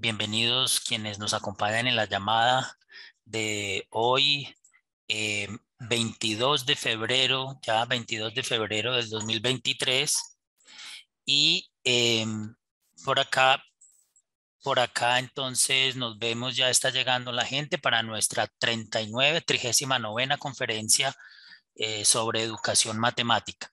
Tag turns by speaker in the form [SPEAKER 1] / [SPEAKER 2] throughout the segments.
[SPEAKER 1] Bienvenidos quienes nos acompañan en la llamada de hoy, 22 de febrero, ya 22 de febrero del 2023. Y por acá, por acá entonces nos vemos, ya está llegando la gente para nuestra 39ª conferencia sobre educación matemática.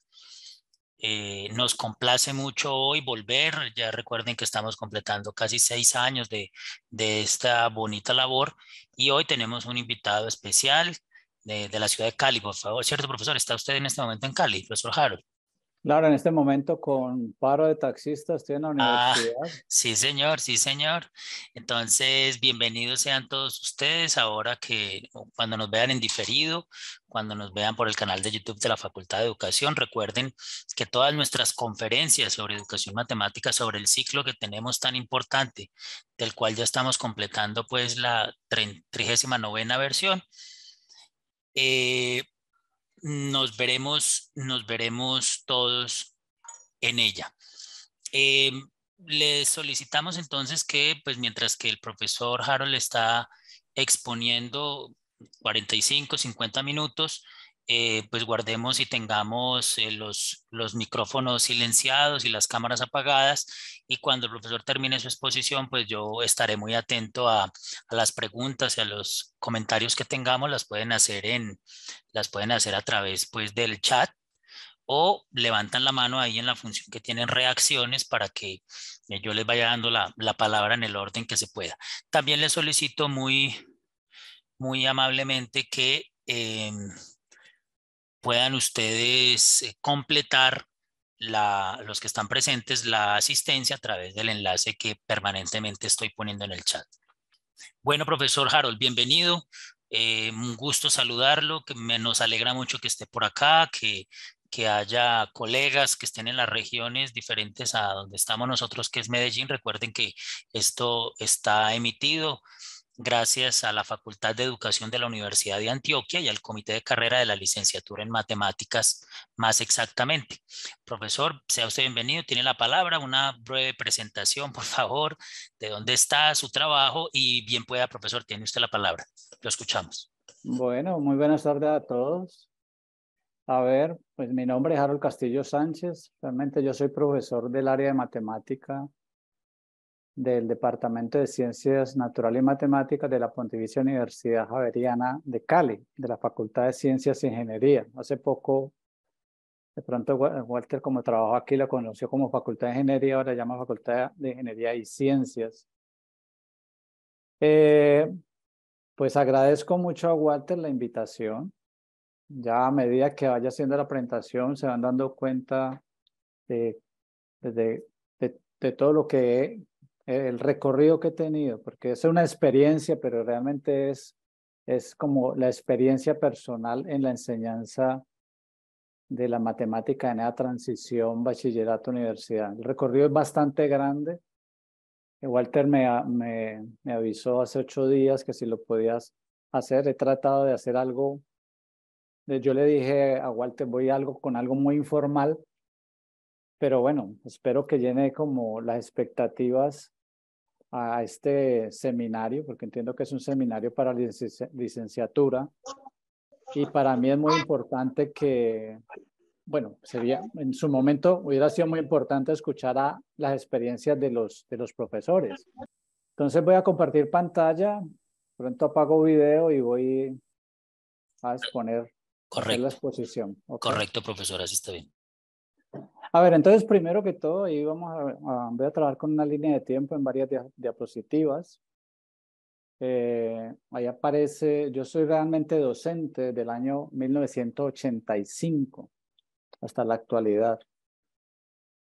[SPEAKER 1] Nos complace mucho hoy volver. Ya recuerden que estamos completando casi 6 años de esta bonita labor y hoy tenemos un invitado especial de la ciudad de Cali, por favor. ¿Cierto, profesor? ¿Está usted en este momento en Cali, profesor Harold?
[SPEAKER 2] Claro, en este momento con paro de taxistas estoy en la
[SPEAKER 1] Ah,
[SPEAKER 2] universidad.
[SPEAKER 1] sí, señor, sí, señor. Entonces, bienvenidos sean todos ustedes ahora que o cuando nos vean en diferido, cuando nos vean por el canal de YouTube de la Facultad de Educación, recuerden que todas nuestras conferencias sobre educación matemática, sobre el ciclo que tenemos tan importante, del cual ya estamos completando pues la 39ª versión, eh, nos veremos todos en ella. Eh, Le solicitamos entonces que, pues mientras que el profesor Harold está exponiendo 45, 50 minutos, pues guardemos y tengamos los micrófonos silenciados y las cámaras apagadas. Y cuando el profesor termine su exposición, pues yo estaré muy atento a las preguntas y a los comentarios que tengamos. Las pueden hacer a través pues del chat o levantan la mano ahí en la función que tienen reacciones para que yo les vaya dando la palabra en el orden que se pueda. También les solicito muy amablemente que puedan ustedes completar los que están presentes la asistencia a través del enlace que permanentemente estoy poniendo en el chat. Bueno, profesor Harold, bienvenido. Un gusto saludarlo, nos alegra mucho que esté por acá, que haya colegas que estén en las regiones diferentes a donde estamos nosotros, que es Medellín. Recuerden que esto está emitido gracias a la Facultad de Educación de la Universidad de Antioquia y al Comité de Carrera de la Licenciatura en Matemáticas, más exactamente. Profesor, sea usted bienvenido, tiene la palabra, una breve presentación, por favor, de dónde está su trabajo y bien pueda, profesor, tiene usted la palabra. Lo escuchamos.
[SPEAKER 2] Bueno, muy buenas tardes a todos. A ver, pues mi nombre es Harold Castillo Sánchez. Realmente yo soy profesor del área de matemática del Departamento de Ciencias Naturales y Matemáticas de la Pontificia Universidad Javeriana de Cali, de la Facultad de Ciencias e Ingeniería. Hace poco, de pronto, Walter, como trabajó aquí, la conoció como Facultad de Ingeniería, ahora se llama Facultad de Ingeniería y Ciencias. Eh, Pues agradezco mucho a Walter la invitación. Ya a medida que vaya haciendo la presentación se van dando cuenta de, de, de todo lo que el recorrido que he tenido, porque es una experiencia, pero realmente es como la experiencia personal en la enseñanza de la matemática en la transición bachillerato-universidad. El recorrido es bastante grande. Walter me avisó hace 8 días que si lo podías hacer. He tratado de hacer algo. Yo le dije a Walter, voy a algo con algo muy informal, pero bueno, espero que llene como las expectativas a este seminario, porque entiendo que es un seminario para licenciatura. Y para mí es muy importante que, bueno, sería, en su momento hubiera sido muy importante escuchar a las experiencias de los profesores. Entonces voy a compartir pantalla, pronto apago video y voy a exponer, a hacer la
[SPEAKER 1] Correcto,
[SPEAKER 2] exposición. ¿Ok?
[SPEAKER 1] correcto, profesor, así está bien.
[SPEAKER 2] A ver, entonces primero que todo, ahí voy a trabajar con una línea de tiempo en varias diapositivas. Ahí aparece, yo soy realmente docente del año 1985 hasta la actualidad.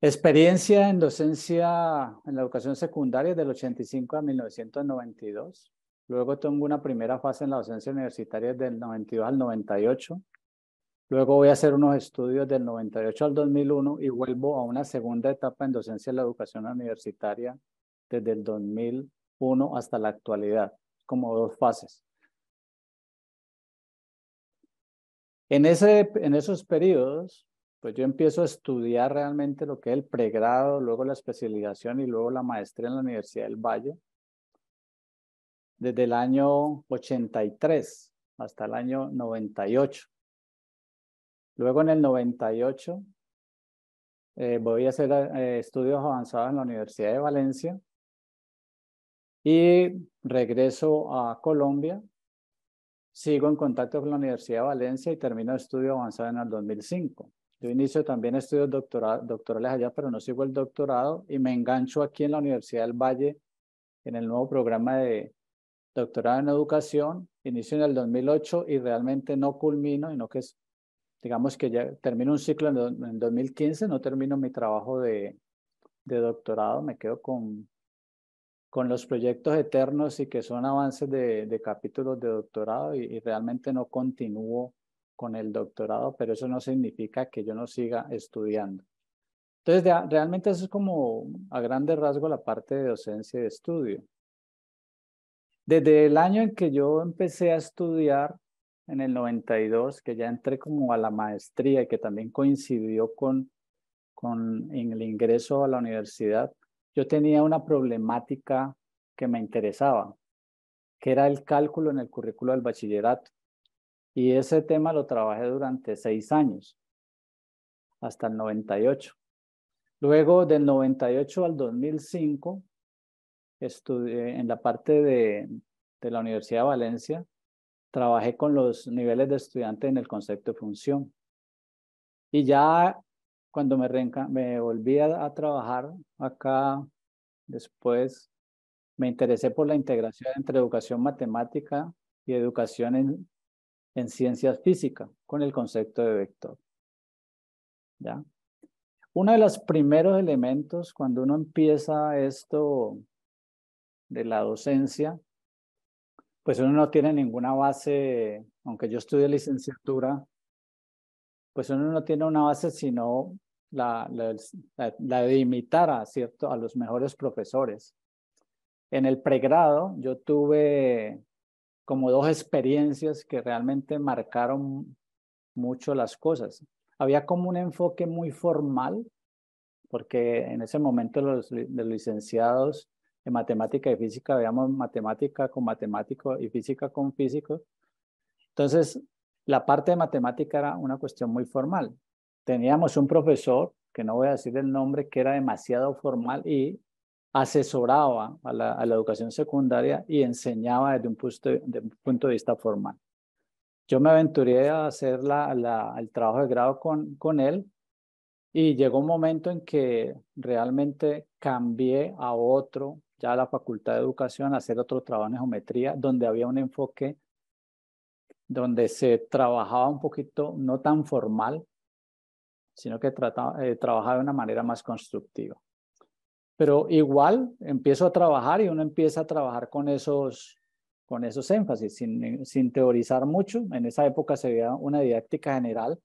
[SPEAKER 2] Experiencia en docencia en la educación secundaria del 85 a 1992. Luego tengo una primera fase en la docencia universitaria del 92 al 98. Luego voy a hacer unos estudios del 98 al 2001 y vuelvo a una segunda etapa en docencia en la educación universitaria desde el 2001 hasta la actualidad, como 2 fases. En esos periodos, pues yo empiezo a estudiar realmente lo que es el pregrado, luego la especialización y luego la maestría en la Universidad del Valle. desde el año 83 hasta el año 98. Luego en el 98 voy a hacer estudios avanzados en la Universidad de Valencia y regreso a Colombia. Sigo en contacto con la Universidad de Valencia y termino estudio avanzado en el 2005. Yo inicio también estudios doctorales allá, pero no sigo el doctorado y me engancho aquí en la Universidad del Valle en el nuevo programa de doctorado en educación. Inicio en el 2008 y realmente no culmino, sino que es, digamos que ya termino un ciclo en 2015, no termino mi trabajo de doctorado, me quedo con los proyectos eternos y que son avances de capítulos de doctorado y realmente no continúo con el doctorado, pero eso no significa que yo no siga estudiando. Entonces, realmente eso es como a grandes rasgos la parte de docencia y de estudio. Desde el año en que yo empecé a estudiar, en el 92, que ya entré como a la maestría y que también coincidió en el ingreso a la universidad, yo tenía una problemática que me interesaba, que era el cálculo en el currículo del bachillerato. Y ese tema lo trabajé durante 6 años, hasta el 98. Luego, del 98 al 2005, estudié en la parte de la Universidad de Valencia, trabajé con los niveles de estudiante en el concepto de función. Y ya cuando me volví a trabajar acá, después me interesé por la integración entre educación matemática y educación en ciencias físicas con el concepto de vector. ¿Ya? Uno de los primeros elementos cuando uno empieza esto de la docencia, pues uno no tiene ninguna base, aunque yo estudié licenciatura, pues uno no tiene una base sino la de imitar a los mejores profesores. En el pregrado yo tuve como 2 experiencias que realmente marcaron mucho las cosas. Había como un enfoque muy formal, porque en ese momento los licenciados en matemática y física veíamos matemática con matemático y física con físico. Entonces, la parte de matemática era una cuestión muy formal. Teníamos un profesor, que no voy a decir el nombre, que era demasiado formal y asesoraba a la educación secundaria y enseñaba desde un punto de vista formal. Yo me aventuré a hacer el trabajo de grado con él y llegó un momento en que realmente cambié a otro, ya a la Facultad de Educación, a hacer otro trabajo en geometría, donde había un enfoque donde se trabajaba un poquito, no tan formal, sino que trabajaba de una manera más constructiva. Pero igual empiezo a trabajar y uno empieza a trabajar con esos énfasis, sin teorizar mucho. En esa época se veía una didáctica general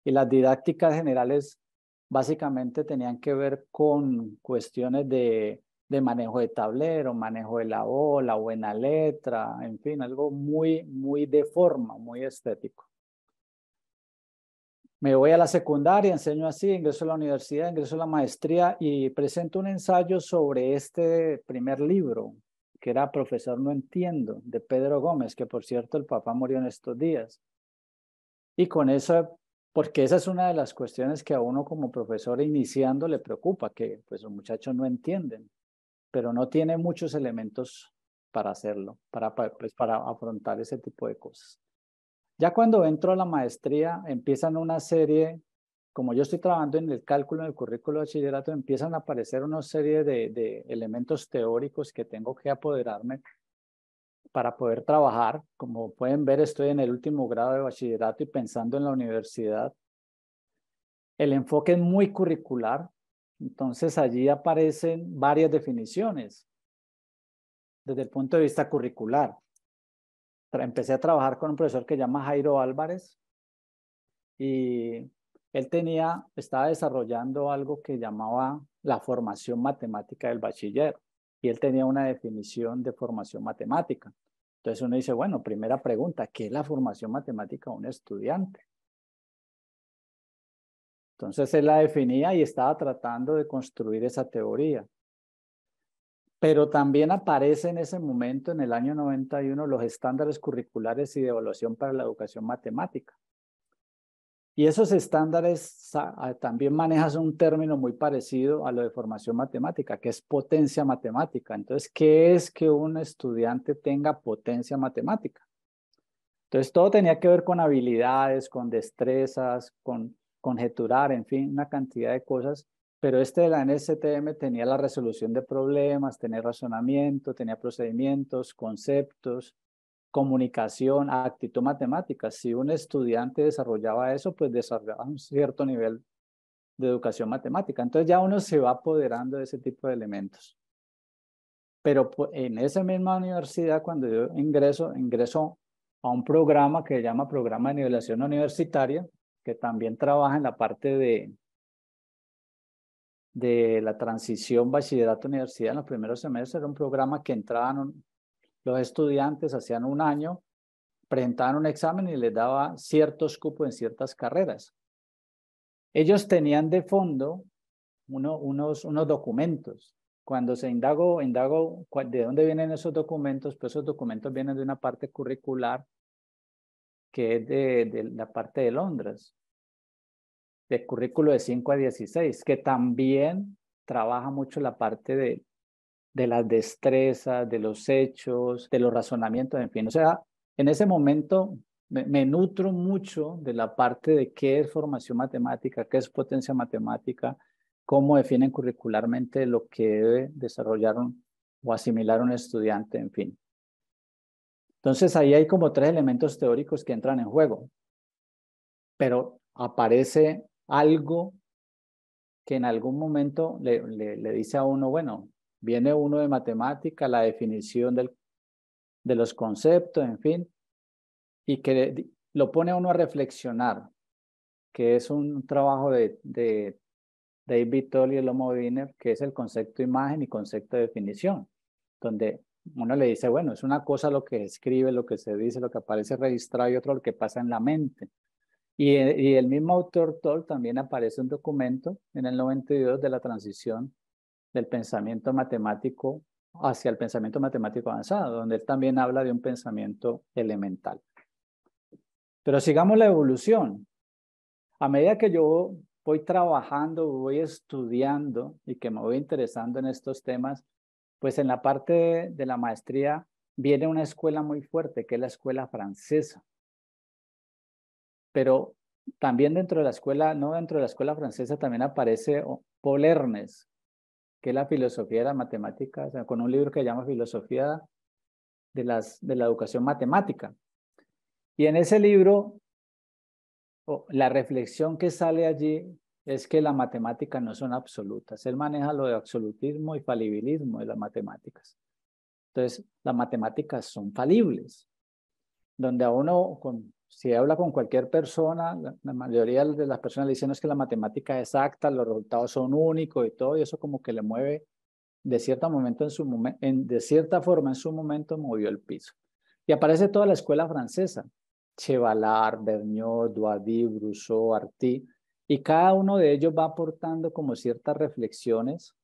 [SPEAKER 2] y las didácticas generales básicamente tenían que ver con cuestiones de manejo de tablero, manejo de la bola, buena letra, en fin, algo muy, muy de forma, muy estético. Me voy a la secundaria, enseño así, ingreso a la universidad, ingreso a la maestría y presento un ensayo sobre este primer libro, que era Profesor No Entiendo, de Pedro Gómez, que por cierto el papá murió en estos días. Y con eso, porque esa es una de las cuestiones que a uno como profesor iniciando le preocupa, que pues los muchachos no entienden, pero no tiene muchos elementos para hacerlo, pues, para afrontar ese tipo de cosas. Ya cuando entro a la maestría, empiezan una serie, como yo estoy trabajando en el cálculo en el currículo de bachillerato, empiezan a aparecer una serie de elementos teóricos que tengo que apoderarme para poder trabajar. Como pueden ver, estoy en el último grado de bachillerato y pensando en la universidad. El enfoque es muy curricular, entonces allí aparecen varias definiciones desde el punto de vista curricular. Empecé a trabajar con un profesor que se llama Jairo Álvarez y él estaba desarrollando algo que llamaba la formación matemática del bachiller y él tenía una definición de formación matemática. Entonces uno dice, bueno, primera pregunta, ¿qué es la formación matemática de un estudiante? Entonces él la definía y estaba tratando de construir esa teoría. Pero también aparece en ese momento, en el año 91, los estándares curriculares y de evaluación para la educación matemática. Y esos estándares también manejas un término muy parecido a lo de formación matemática, que es potencia matemática. Entonces, ¿qué es que un estudiante tenga potencia matemática? Entonces, todo tenía que ver con habilidades, con destrezas, con conjeturar, en fin, una cantidad de cosas. Pero este de la NSTM tenía la resolución de problemas, tenía razonamiento, tenía procedimientos, conceptos, comunicación, actitud matemática. Si un estudiante desarrollaba eso, pues desarrollaba un cierto nivel de educación matemática. Entonces ya uno se va apoderando de ese tipo de elementos. Pero en esa misma universidad, cuando yo ingreso a un programa que se llama Programa de Nivelación Universitaria, que también trabaja en la parte de la transición bachillerato-universidad en los primeros semestres. Era un programa que entraban los estudiantes, hacían un año, presentaban un examen y les daba ciertos cupos en ciertas carreras. Ellos tenían de fondo unos documentos. Cuando se indago de dónde vienen esos documentos, pues esos documentos vienen de una parte curricular que es de la parte de Londres, de currículo de 5 a 16, que también trabaja mucho la parte de las destrezas, de los hechos, de los razonamientos, en fin. O sea, en ese momento me nutro mucho de la parte de qué es formación matemática, qué es potencia matemática, cómo definen curricularmente lo que debe desarrollar o asimilar un estudiante, en fin. Entonces ahí hay como 3 elementos teóricos que entran en juego, pero aparece algo que en algún momento le dice a uno, bueno, viene uno de matemática, la definición de los conceptos, en fin, y que lo pone a uno a reflexionar, que es un trabajo de David Toll y Lomo Wiener, que es el concepto imagen y concepto de definición, donde uno le dice, bueno, es una cosa lo que se escribe, lo que se dice, lo que aparece registrado y otro lo que pasa en la mente. Y el mismo autor Toll también aparece un documento en el 92 de la transición del pensamiento matemático hacia el pensamiento matemático avanzado, donde él también habla de un pensamiento elemental. Pero sigamos la evolución. A medida que yo voy trabajando, voy estudiando y que me voy interesando en estos temas, pues en la parte de la maestría viene una escuela muy fuerte, que es la escuela francesa. Pero también dentro de la escuela, no dentro de la escuela francesa, también aparece Paul Ernest, que es la filosofía de la matemática, o sea, con un libro que se llama Filosofía de la Educación Matemática. Y en ese libro, la reflexión que sale allí es que las matemáticas no son absolutas. Él maneja lo de absolutismo y falibilismo de las matemáticas. Entonces, las matemáticas son falibles, donde a uno, si habla con cualquier persona, la mayoría de las personas le dicen no, es que la matemática es exacta, los resultados son únicos y todo, y eso como que le mueve de de cierta forma en su momento movió el piso. Y aparece toda la escuela francesa, Chevalard, Vergniaud, Douady, Brousseau, Arti, y cada uno de ellos va aportando como ciertas reflexiones,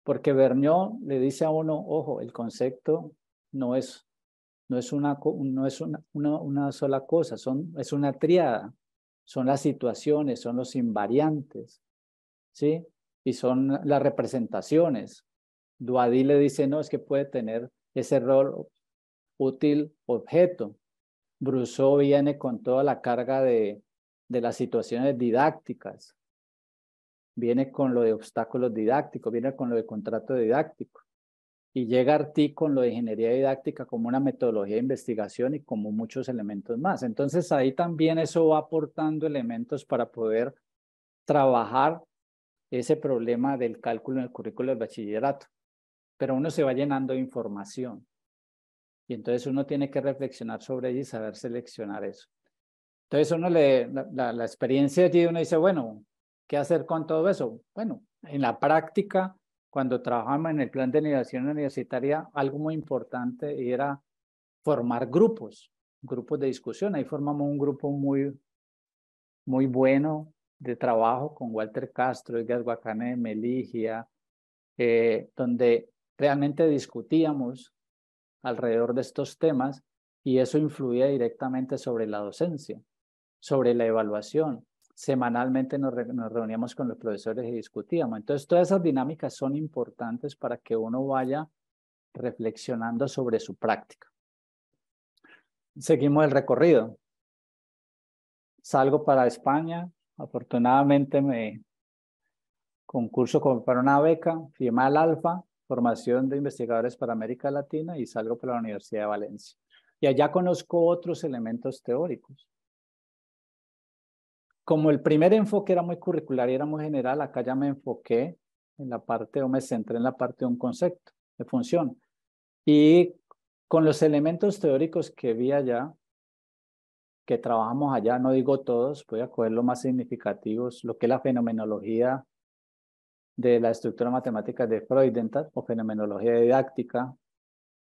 [SPEAKER 2] porque Vergniaud le dice a uno, ojo, el concepto no es una sola cosa, es una tríada, son las situaciones, son los invariantes, ¿sí? Y son las representaciones. Douady le dice, no, es que puede tener ese rol útil-objeto. Brousseau viene con toda la carga de las situaciones didácticas, viene con lo de obstáculos didácticos, viene con lo de contrato didáctico. Y llega Arti con lo de ingeniería didáctica como una metodología de investigación y como muchos elementos más. Entonces ahí también eso va aportando elementos para poder trabajar ese problema del cálculo en el currículo del bachillerato. Pero uno se va llenando de información y entonces uno tiene que reflexionar sobre ella y saber seleccionar eso. Entonces uno la experiencia allí uno dice, bueno, ¿qué hacer con todo eso? Bueno, en la práctica, cuando trabajamos en el plan de nivelación universitaria, algo muy importante era formar grupos de discusión. Ahí formamos un grupo muy bueno de trabajo con Walter Castro, Edgar Guacané, Meligia, donde realmente discutíamos alrededor de estos temas y eso influía directamente sobre la docencia, sobre la evaluación. Semanalmente nos reuníamos con los profesores y discutíamos. Entonces, todas esas dinámicas son importantes para que uno vaya reflexionando sobre su práctica. Seguimos el recorrido. Salgo para España. Afortunadamente me concurso para una beca, firma al Alfa, formación de investigadores para América Latina y salgo para la Universidad de Valencia. Y allá conozco otros elementos teóricos. Como el primer enfoque era muy curricular y era muy general, acá ya me enfoqué en la parte, o me centré en la parte de un concepto, de función. Y con los elementos teóricos que vi allá, que trabajamos allá, no digo todos, voy a coger los más significativos, lo que es la fenomenología de la estructura matemática de Freudenthal o fenomenología didáctica,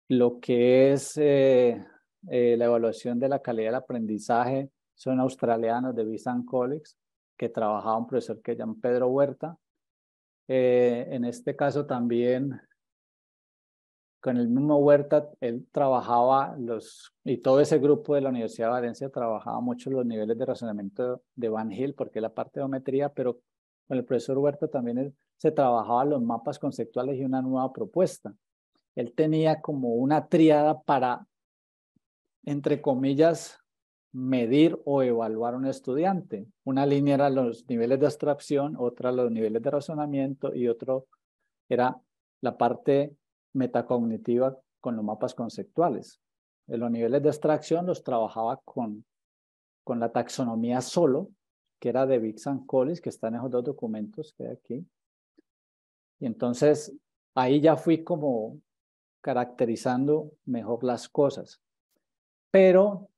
[SPEAKER 2] lo que es la evaluación de la calidad del aprendizaje, son australianos de Vincent Collins, que trabajaba un profesor que se llama Pedro Huerta. En este caso también con el mismo Huerta, él trabajaba y todo ese grupo de la Universidad de Valencia trabajaba mucho los niveles de razonamiento de Van Hill, porque es la parte de geometría, pero con el profesor Huerta también se trabajaba los mapas conceptuales y una nueva propuesta. Él tenía como una tríada para, entre comillas, medir o evaluar a un estudiante. Una línea era los niveles de abstracción, otra los niveles de razonamiento y otro era la parte metacognitiva con los mapas conceptuales. En los niveles de abstracción los trabajaba con la taxonomía solo, que era de Vincent Collins, que está en esos dos documentos que hay aquí. Y entonces ahí ya fui como caracterizando mejor las cosas. Pero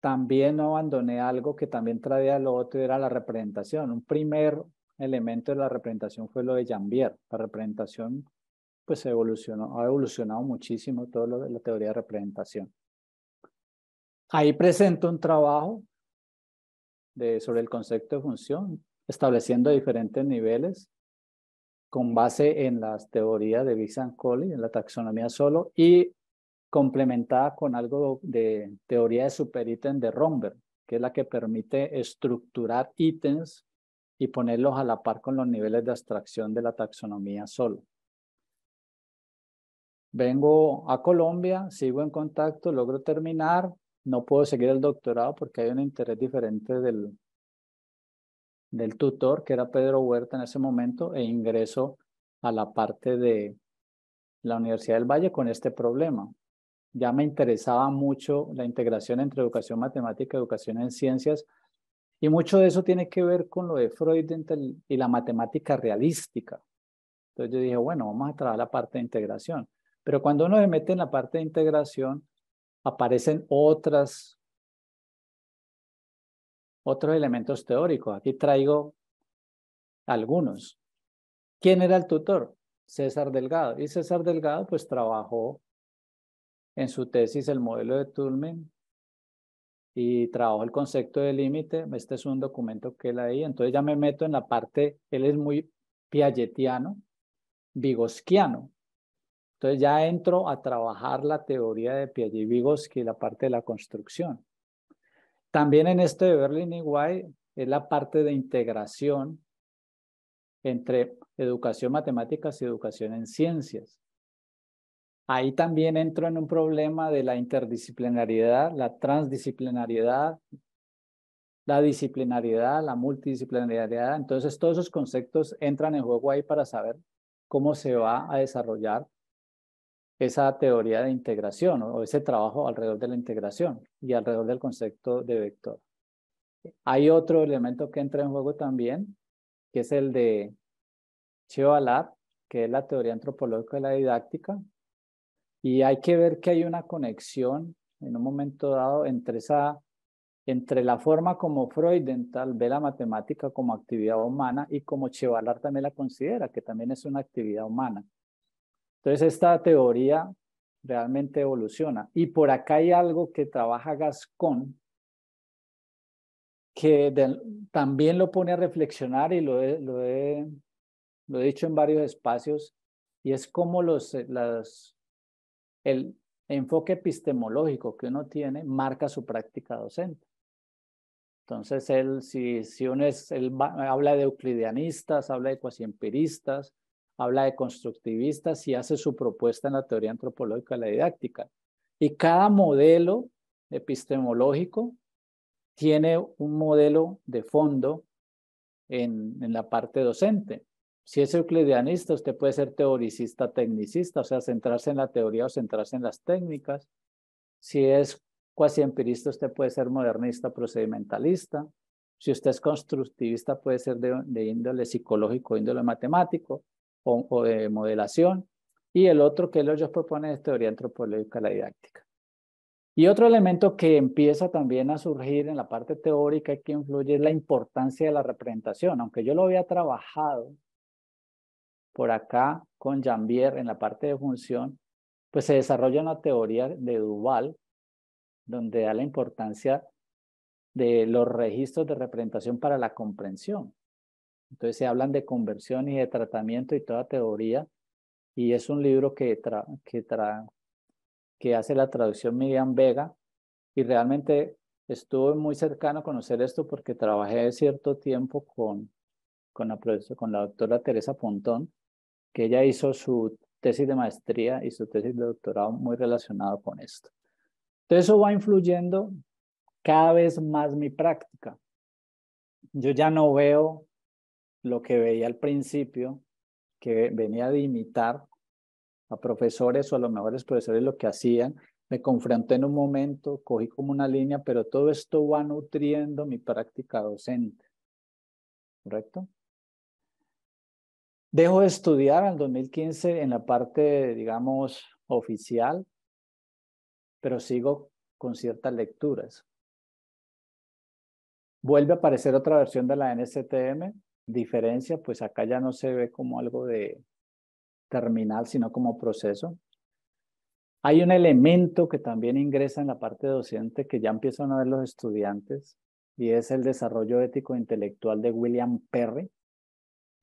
[SPEAKER 2] también no abandoné algo que también traía lo otro, era la representación. Un primer elemento de la representación fue lo de Jambier. La representación pues ha evolucionado muchísimo todo lo de la teoría de representación. Ahí presento un trabajo sobre el concepto de función, estableciendo diferentes niveles con base en las teorías de Vincent Collins, en la taxonomía solo, y complementada con algo de teoría de superítem de Romberg, que es la que permite estructurar ítems y ponerlos a la par con los niveles de abstracción de la taxonomía solo. Vengo a Colombia, sigo en contacto, logro terminar, no puedo seguir el doctorado porque hay un interés diferente del tutor, que era Pedro Huerta en ese momento, e ingreso a la parte de la Universidad del Valle con este problema. Ya me interesaba mucho la integración entre educación matemática y educación en ciencias, y mucho de eso tiene que ver con lo de Freudenthal y la matemática realística. Entonces yo dije, bueno, vamos a trabajar la parte de integración. Pero cuando uno se mete en la parte de integración, aparecen otros elementos teóricos. Aquí traigo algunos. ¿Quién era el tutor? César Delgado. Y César Delgado pues trabajó en su tesis el modelo de Toulmin y trabajó el concepto de límite. Este es un documento que él ahí. Entonces ya me meto en la parte, él es muy piagetiano, vygotsquiano. Entonces ya entro a trabajar la teoría de Piaget y Vygotsky, la parte de la construcción. También en este de Berlin y White es la parte de integración entre educación matemáticas y educación en ciencias. Ahí también entro en un problema de la interdisciplinariedad, la transdisciplinariedad, la disciplinariedad, la multidisciplinariedad. Entonces todos esos conceptos entran en juego ahí para saber cómo se va a desarrollar esa teoría de integración o ese trabajo alrededor de la integración y alrededor del concepto de vector. Hay otro elemento que entra en juego también, que es el de Chevalar, que es la teoría antropológica de la didáctica, y hay que ver que hay una conexión en un momento dado entre la forma como Freudenthal ve la matemática como actividad humana y como Chevalar también la considera, que también es una actividad humana. Entonces esta teoría realmente evoluciona. Y por acá hay algo que trabaja Gascón, que también lo pone a reflexionar y lo he dicho en varios espacios, y es como el enfoque epistemológico que uno tiene marca su práctica docente. Entonces, habla de euclidianistas, habla de cuasiempiristas, habla de constructivistas y hace su propuesta en la teoría antropológica de la didáctica. Y cada modelo epistemológico tiene un modelo de fondo en la parte docente. Si es euclidianista, usted puede ser teoricista tecnicista, o sea, centrarse en la teoría o centrarse en las técnicas. Si es cuasiempirista, usted puede ser modernista procedimentalista. Si usted es constructivista, puede ser de índole psicológico, índole matemático o de modelación. Y el otro que ellos proponen es teoría antropológica de la didáctica. Y otro elemento que empieza también a surgir en la parte teórica y que influye es la importancia de la representación. Aunque yo lo había trabajado por acá con Jambier en la parte de función, pues se desarrolla una teoría de Duval, donde da la importancia de los registros de representación para la comprensión. Entonces se hablan de conversión y de tratamiento y toda teoría, y es un libro que hace la traducción Miriam Vega, y realmente estuve muy cercano a conocer esto porque trabajé cierto tiempo con la doctora Teresa Pontón, que ella hizo su tesis de maestría y su tesis de doctorado muy relacionado con esto. Entonces eso va influyendo cada vez más mi práctica. Yo ya no veo lo que veía al principio, que venía de imitar a profesores o a los mejores profesores lo que hacían. Me confronté en un momento, cogí como una línea, pero todo esto va nutriendo mi práctica docente. ¿Correcto? Dejo de estudiar en el 2015 en la parte, digamos, oficial, pero sigo con ciertas lecturas. Vuelve a aparecer otra versión de la NSTM. Diferencia, pues acá ya no se ve como algo de terminal, sino como proceso. Hay un elemento que también ingresa en la parte docente que ya empiezan a ver los estudiantes y es el desarrollo ético e intelectual de William Perry,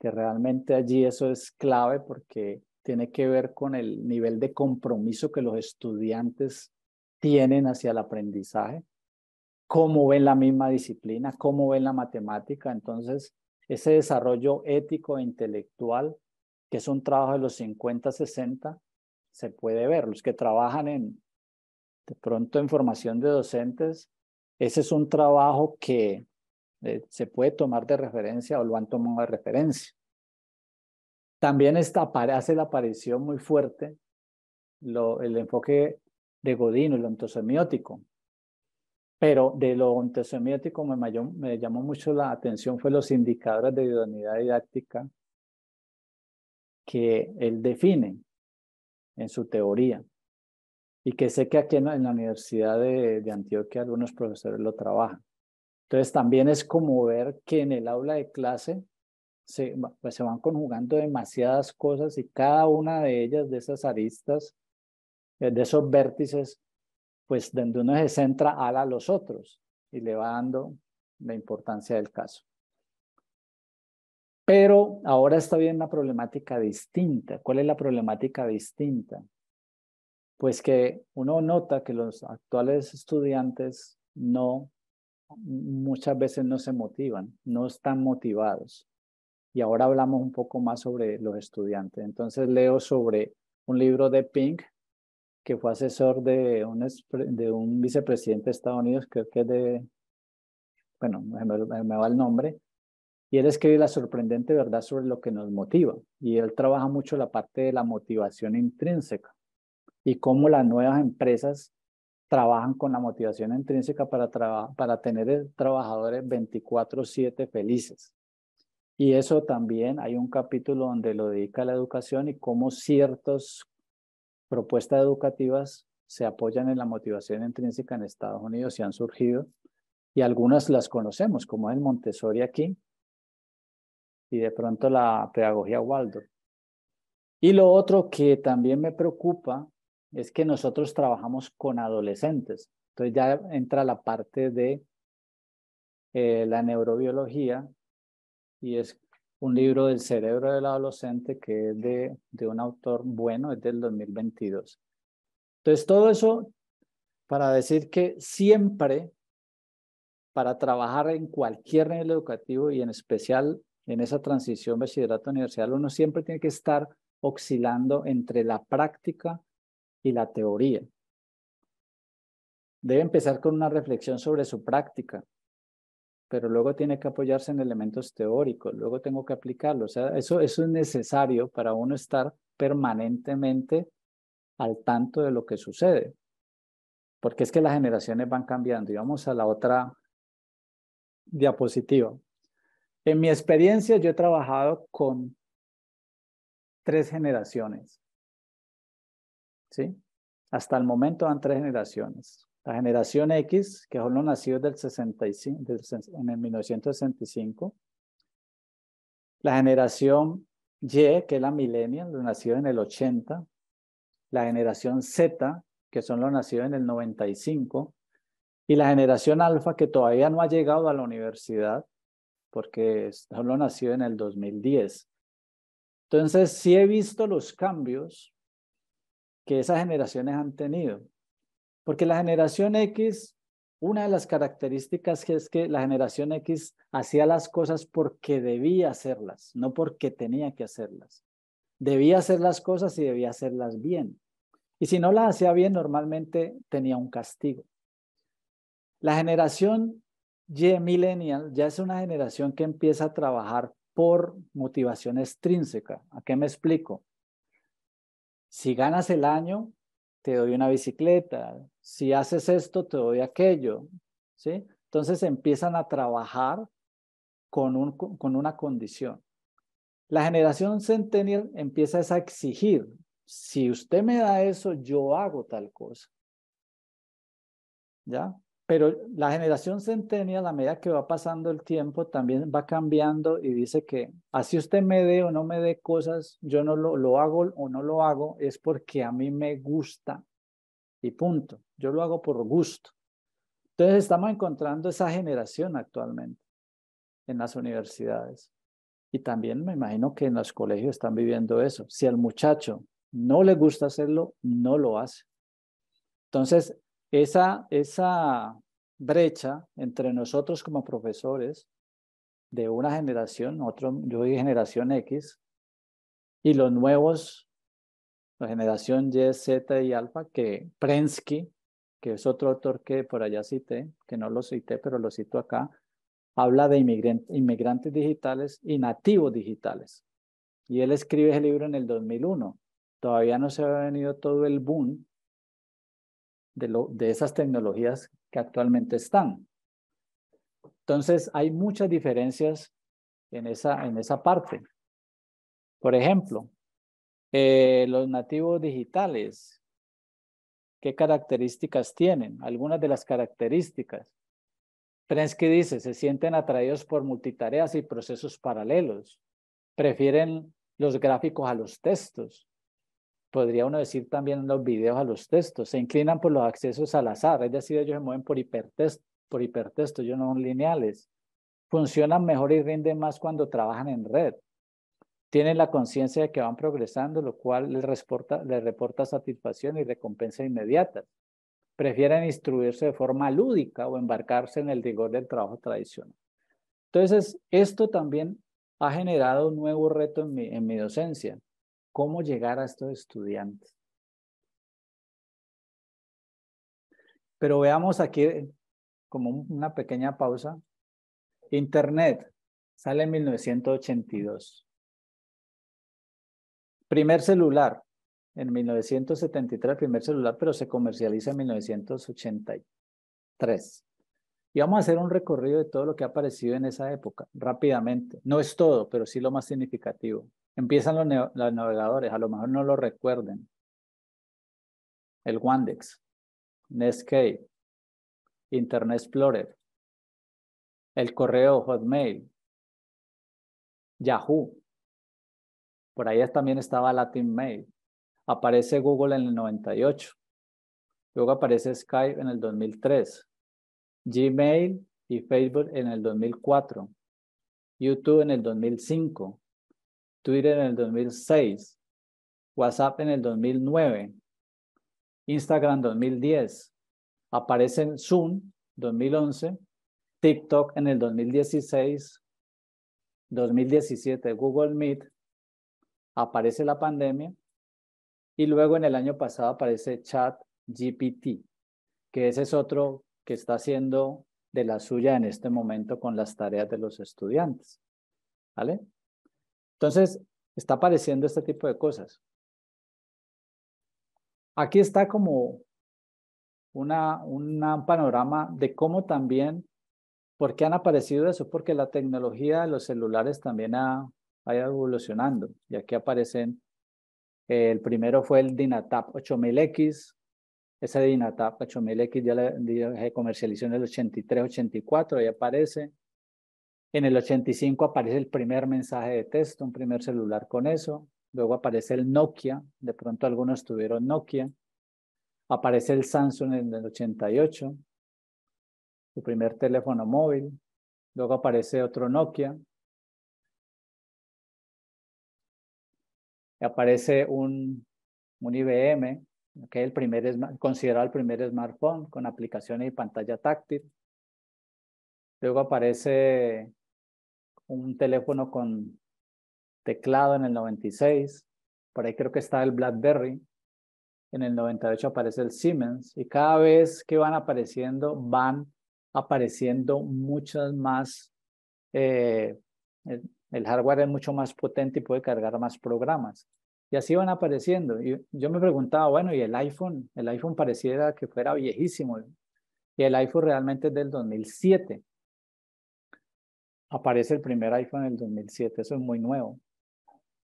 [SPEAKER 2] que realmente allí eso es clave porque tiene que ver con el nivel de compromiso que los estudiantes tienen hacia el aprendizaje, cómo ven la misma disciplina, cómo ven la matemática. Entonces, ese desarrollo ético e intelectual, que es un trabajo de los 50-60, se puede ver. Los que trabajan de pronto en formación de docentes, ese es un trabajo que se puede tomar de referencia o lo han tomado de referencia. También hace la aparición muy fuerte el enfoque de Godino, el ontosemiótico. Pero de lo ontosemiótico me llamó mucho la atención fue los indicadores de idoneidad didáctica que él define en su teoría y que sé que aquí en la Universidad de Antioquia algunos profesores lo trabajan. Entonces también es como ver que en el aula de clase pues se van conjugando demasiadas cosas y cada una de ellas, de esas aristas, de esos vértices, pues donde uno se centra a los otros y le va dando la importancia del caso. Pero ahora está bien una problemática distinta. ¿Cuál es la problemática distinta? Pues que uno nota que los actuales estudiantes muchas veces no se motivan, no están motivados. Y ahora hablamos un poco más sobre los estudiantes. Entonces leo sobre un libro de Pink, que fue asesor de un vicepresidente de Estados Unidos, creo que es bueno, me va el nombre, y él escribe La sorprendente verdad sobre lo que nos motiva. Y él trabaja mucho la parte de la motivación intrínseca y cómo las nuevas empresas trabajan con la motivación intrínseca para tener trabajadores 24/7 felices. Y eso también hay un capítulo donde lo dedica a la educación y cómo ciertas propuestas educativas se apoyan en la motivación intrínseca en Estados Unidos y han surgido. Y algunas las conocemos, como el Montessori aquí, y de pronto la pedagogía Waldorf. Y lo otro que también me preocupa es que nosotros trabajamos con adolescentes. Entonces ya entra la parte de la neurobiología y es un libro del cerebro del adolescente que es de un autor bueno, es del 2022. Entonces, todo eso para decir que siempre para trabajar en cualquier nivel educativo y en especial en esa transición bachillerato-universidad, uno siempre tiene que estar oscilando entre la práctica y la teoría. Debe empezar con una reflexión sobre su práctica, pero luego tiene que apoyarse en elementos teóricos, luego tengo que aplicarlo. O sea, eso es necesario para uno estar permanentemente al tanto de lo que sucede, porque es que las generaciones van cambiando. Y vamos a la otra diapositiva. En mi experiencia, yo he trabajado con 3 generaciones, ¿sí? Hasta el momento van 3 generaciones. La generación X, que son los nacidos del 65, en el 1965. La generación Y, que es la millennial, los nacidos en el 80. La generación Z, que son los nacidos en el 95. Y la generación alfa, que todavía no ha llegado a la universidad, porque son los nacidos en el 2010. Entonces, sí he visto los cambios que esas generaciones han tenido. Porque la generación X, una de las características es que la generación X hacía las cosas porque debía hacerlas, no porque tenía que hacerlas. Debía hacer las cosas y debía hacerlas bien. Y si no las hacía bien, normalmente tenía un castigo. La generación Y millennial ya es una generación que empieza a trabajar por motivación extrínseca. ¿A qué me explico? Si ganas el año, te doy una bicicleta. Si haces esto, te doy aquello. ¿Sí? Entonces empiezan a trabajar con una condición. La generación centennial empieza a exigir. Si usted me da eso, yo hago tal cosa. ¿Ya? Pero la generación centennial, a medida que va pasando el tiempo, también va cambiando y dice que así usted me dé o no me dé cosas, yo no lo hago o no lo hago, es porque a mí me gusta y punto. Yo lo hago por gusto. Entonces estamos encontrando esa generación actualmente en las universidades. Y también me imagino que en los colegios están viviendo eso. Si al muchacho no le gusta hacerlo, no lo hace. Entonces, esa brecha entre nosotros como profesores de una generación, yo soy generación X, y los nuevos, la generación Y, Z y Alfa, que Prensky, que es otro autor que por allá cité, que no lo cité, pero lo cito acá, habla de inmigrantes digitales y nativos digitales. Y él escribe ese libro en el 2001. Todavía no se ha venido todo el boom de esas tecnologías que actualmente están. Entonces, hay muchas diferencias en esa parte. Por ejemplo, los nativos digitales, ¿qué características tienen? Algunas de las características. Prensky dice, se sienten atraídos por multitareas y procesos paralelos. Prefieren los gráficos a los textos. Podría uno decir también los videos a los textos. Se inclinan por los accesos al azar, es decir, ellos se mueven por hipertexto, ellos no son lineales. Funcionan mejor y rinden más cuando trabajan en red. Tienen la conciencia de que van progresando, lo cual les reporta satisfacción y recompensa inmediata. Prefieren instruirse de forma lúdica o embarcarse en el rigor del trabajo tradicional. Entonces, esto también ha generado un nuevo reto en mi docencia. ¿Cómo llegar a estos estudiantes? Pero veamos aquí como una pequeña pausa. Internet sale en 1982. Primer celular en 1973, primer celular, pero se comercializa en 1983. Y vamos a hacer un recorrido de todo lo que ha aparecido en esa época, rápidamente. No es todo, pero sí lo más significativo. Empiezan los navegadores, a lo mejor no lo recuerden. El Wandex, Netscape, Internet Explorer, el correo Hotmail, Yahoo. Por ahí también estaba Latin Mail. Aparece Google en el 98. Luego aparece Skype en el 2003. Gmail y Facebook en el 2004. YouTube en el 2005, Twitter en el 2006, WhatsApp en el 2009, Instagram 2010, aparece en Zoom 2011, TikTok en el 2016, 2017 Google Meet, aparece la pandemia y luego en el año pasado aparece ChatGPT, que ese es otro que está haciendo de la suya en este momento con las tareas de los estudiantes. ¿Vale? Entonces, está apareciendo este tipo de cosas. Aquí está como un panorama de cómo también, ¿por qué han aparecido eso? Porque la tecnología de los celulares también ha ido evolucionando. Y aquí aparecen, el primero fue el Dynatap 8000X. Ese Dynatap 8000X ya se comercializó en el 83, 84, ahí aparece. En el 85 aparece el primer mensaje de texto, un primer celular con eso. Luego aparece el Nokia, de pronto algunos tuvieron Nokia. Aparece el Samsung en el 88, su primer teléfono móvil. Luego aparece otro Nokia. Y aparece un IBM, que es considerado el primer smartphone con aplicaciones y pantalla táctil. Luego aparece un teléfono con teclado en el 96. Por ahí creo que está el BlackBerry. En el 98 aparece el Siemens. Y cada vez que van apareciendo muchas más. El hardware es mucho más potente y puede cargar más programas. Y así van apareciendo. Y yo me preguntaba, bueno, ¿y el iPhone? El iPhone pareciera que fuera viejísimo. Y el iPhone realmente es del 2007. Aparece el primer iPhone en el 2007. Eso es muy nuevo.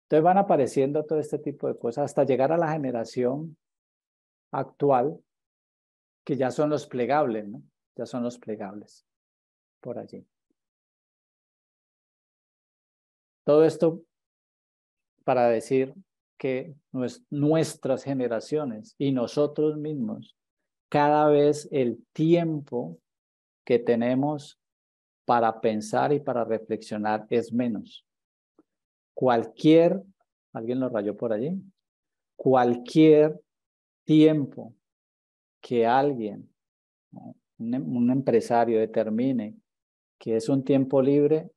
[SPEAKER 2] Entonces van apareciendo todo este tipo de cosas hasta llegar a la generación actual, que ya son los plegables, ¿no? Ya son los plegables por allí. Todo esto para decir que nuestras generaciones y nosotros mismos, cada vez el tiempo que tenemos para pensar y para reflexionar es menos. Alguien lo rayó por allí, cualquier tiempo que alguien, ¿no?, un empresario determine que es un tiempo libre,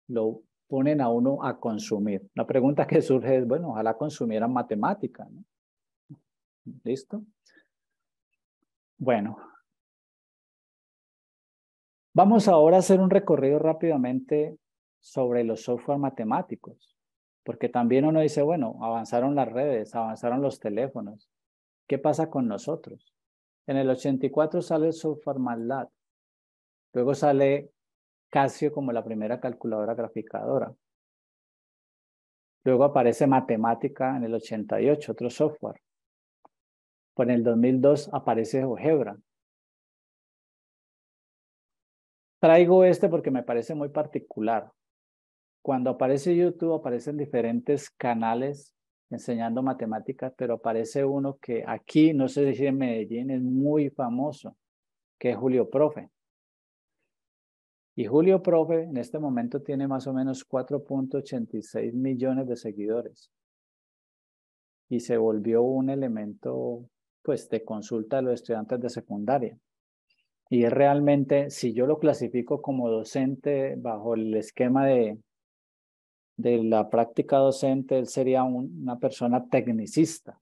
[SPEAKER 2] lo ponen a uno a consumir. La pregunta que surge es, bueno, ojalá consumieran matemática, ¿no? ¿Listo? Bueno, vamos ahora a hacer un recorrido rápidamente sobre los software matemáticos, porque también uno dice, bueno, avanzaron las redes, avanzaron los teléfonos. ¿Qué pasa con nosotros? En el 84 sale el software MATLAB, luego sale Casio como la primera calculadora graficadora. Luego aparece Matemática en el 88, otro software. Pues en el 2002 aparece GeoGebra. Traigo este porque me parece muy particular. Cuando aparece YouTube, aparecen diferentes canales enseñando matemáticas, pero aparece uno que aquí, no sé si en Medellín, es muy famoso, que es Julio Profe. Y Julio Profe en este momento tiene más o menos 4.86 millones de seguidores. Y se volvió un elemento, pues, de consulta de los estudiantes de secundaria. Y es realmente, si yo lo clasifico como docente bajo el esquema de la práctica docente, él sería una persona tecnicista.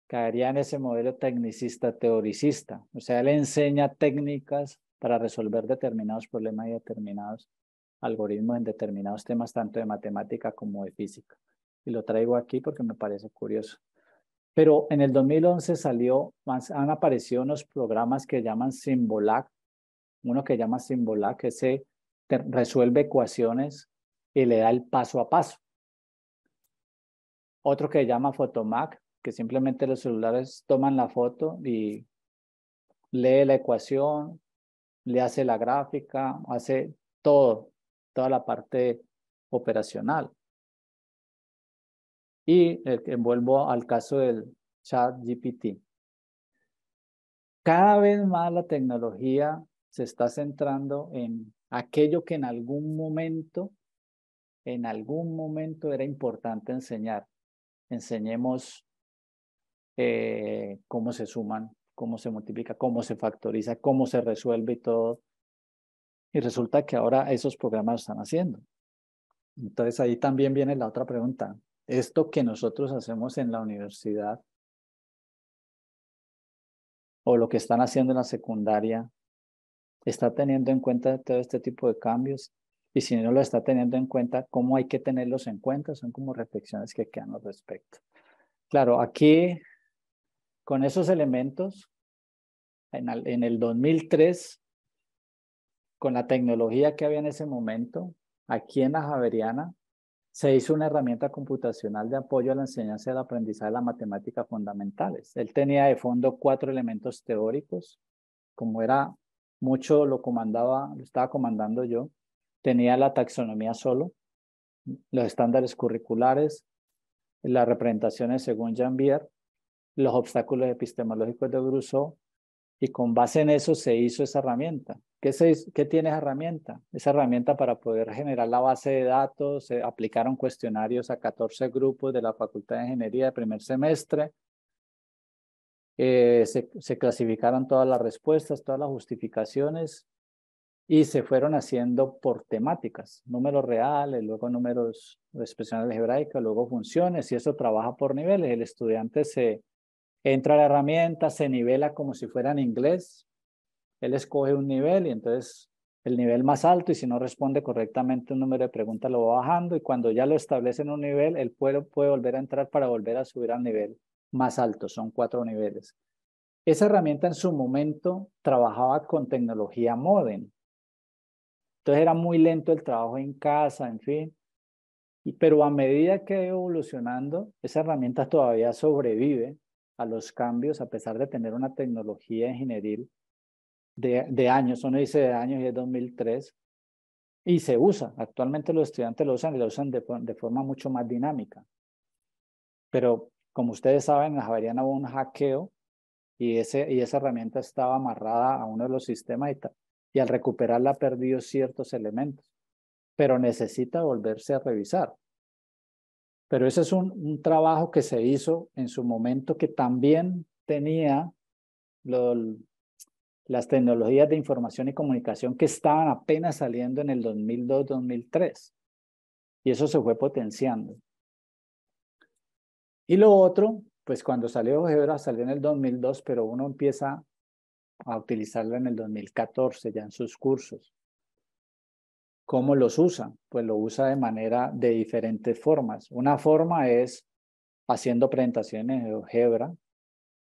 [SPEAKER 2] Caería en ese modelo tecnicista, teoricista. O sea, él enseña técnicas para resolver determinados problemas y determinados algoritmos en determinados temas, tanto de matemática como de física. Y lo traigo aquí porque me parece curioso. Pero en el 2011 han aparecido unos programas que llaman Symbolac, uno que llama Symbolac, que resuelve ecuaciones y le da el paso a paso. Otro que llama Photomac, que simplemente los celulares toman la foto y lee la ecuación, le hace la gráfica, hace toda la parte operacional. Y vuelvo al caso del ChatGPT. Cada vez más la tecnología se está centrando en aquello que en algún momento era importante enseñar. Enseñemos cómo se suman, cómo se multiplica, cómo se factoriza, cómo se resuelve y todo. Y resulta que ahora esos programas lo están haciendo. Entonces ahí también viene la otra pregunta. Esto que nosotros hacemos en la universidad o lo que están haciendo en la secundaria, ¿está teniendo en cuenta todo este tipo de cambios? Y si no lo está teniendo en cuenta, ¿cómo hay que tenerlos en cuenta? Son como reflexiones que quedan al respecto. Claro, aquí con esos elementos, en el 2003, con la tecnología que había en ese momento, aquí en la Javeriana, se hizo una herramienta computacional de apoyo a la enseñanza y al aprendizaje de las matemáticas fundamentales. Él tenía de fondo 4 elementos teóricos, como era mucho lo estaba comandando yo, tenía la taxonomía solo, los estándares curriculares, las representaciones según Jambier, los obstáculos epistemológicos de Brousseau, y con base en eso se hizo esa herramienta. ¿Qué tiene esa herramienta? Esa herramienta para poder generar la base de datos, se aplicaron cuestionarios a 14 grupos de la Facultad de Ingeniería de primer semestre, se clasificaron todas las respuestas, todas las justificaciones y se fueron haciendo por temáticas, números reales, luego números de expresión algebraica, luego funciones y eso trabaja por niveles. El estudiante entra a la herramienta, se nivela como si fuera en inglés, él escoge un nivel y entonces el nivel más alto y si no responde correctamente un número de preguntas lo va bajando y cuando ya lo establece en un nivel, él puede volver a entrar para volver a subir al nivel más alto, son 4 niveles. Esa herramienta en su momento trabajaba con tecnología modem, entonces era muy lento el trabajo en casa, en fin, pero a medida que ha ido evolucionando, esa herramienta todavía sobrevive a los cambios a pesar de tener una tecnología ingenieril de años, uno dice de años y es 2003, y se usa. Actualmente los estudiantes lo usan y lo usan de forma mucho más dinámica. Pero como ustedes saben, en la Javeriana hubo un hackeo y esa herramienta estaba amarrada a uno de los sistemas y al recuperarla ha perdido ciertos elementos, pero necesita volverse a revisar. Pero ese es un trabajo que se hizo en su momento que también tenía las tecnologías de información y comunicación que estaban apenas saliendo en el 2002-2003 y eso se fue potenciando. Y lo otro, pues cuando salió GeoGebra salió en el 2002, pero uno empieza a utilizarlo en el 2014 ya en sus cursos. ¿Cómo los usa? Pues lo usa de diferentes formas. Una forma es haciendo presentaciones en GeoGebra,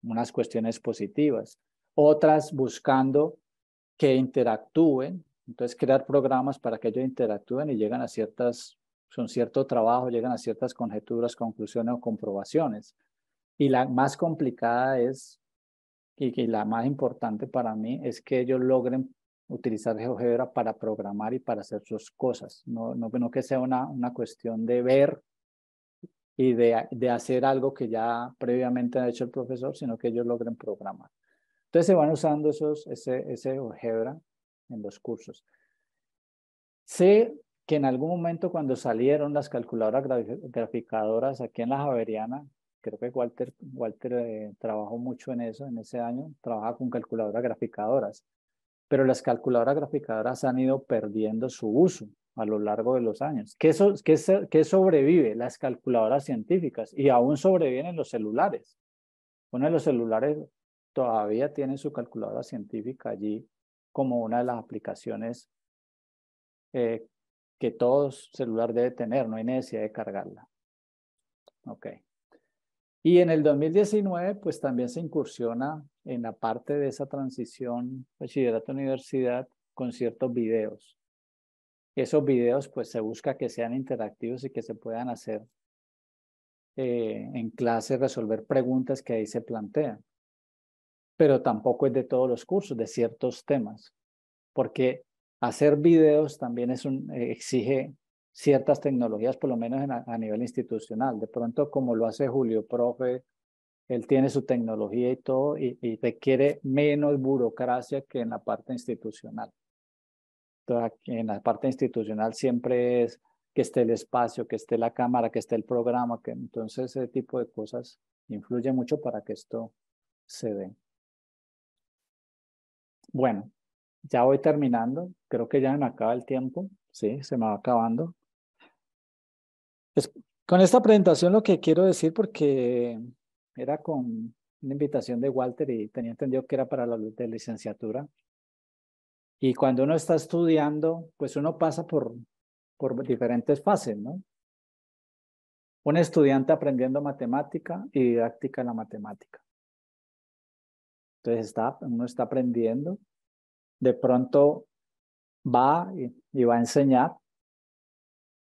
[SPEAKER 2] unas cuestiones positivas. Otras buscando que interactúen, entonces crear programas para que ellos interactúen y llegan a son cierto trabajo, llegan a ciertas conjeturas, conclusiones o comprobaciones. Y la más complicada y la más importante para mí es que ellos logren utilizar GeoGebra para programar y para hacer sus cosas. No que sea una cuestión de ver y de hacer algo que ya previamente ha hecho el profesor, sino que ellos logren programar. Entonces se van usando ese GeoGebra en los cursos. Sé que en algún momento cuando salieron las calculadoras graficadoras aquí en la Javeriana, creo que Walter trabajó mucho en eso, en ese año, trabaja con calculadoras graficadoras, pero las calculadoras graficadoras han ido perdiendo su uso a lo largo de los años. ¿Qué sobrevive? Las calculadoras científicas y aún sobreviven los celulares. Uno de los celulares todavía tiene su calculadora científica allí como una de las aplicaciones que todo celular debe tener, no hay necesidad de cargarla. Ok. Y en el 2019, pues también se incursiona en la parte de esa transición bachillerato-universidad con ciertos videos. Esos videos, pues se busca que sean interactivos y que se puedan hacer en clase, resolver preguntas que ahí se plantean. Pero tampoco es de todos los cursos, de ciertos temas, porque hacer videos también exige ciertas tecnologías, por lo menos a nivel institucional. De pronto, como lo hace Julio Profe, él tiene su tecnología y todo, y requiere menos burocracia que en la parte institucional. Entonces, aquí en la parte institucional siempre es que esté el espacio, que esté la cámara, que esté el programa, que entonces ese tipo de cosas influye mucho para que esto se dé. Bueno, ya voy terminando. Creo que ya me acaba el tiempo. Sí, se me va acabando. Con esta presentación lo que quiero decir, porque era con una invitación de Walter y tenía entendido que era para la de licenciatura. Y cuando uno está estudiando, pues uno pasa por diferentes fases, ¿no? Un estudiante aprendiendo matemática y didáctica en la matemática. Entonces uno está aprendiendo, de pronto va y va a enseñar.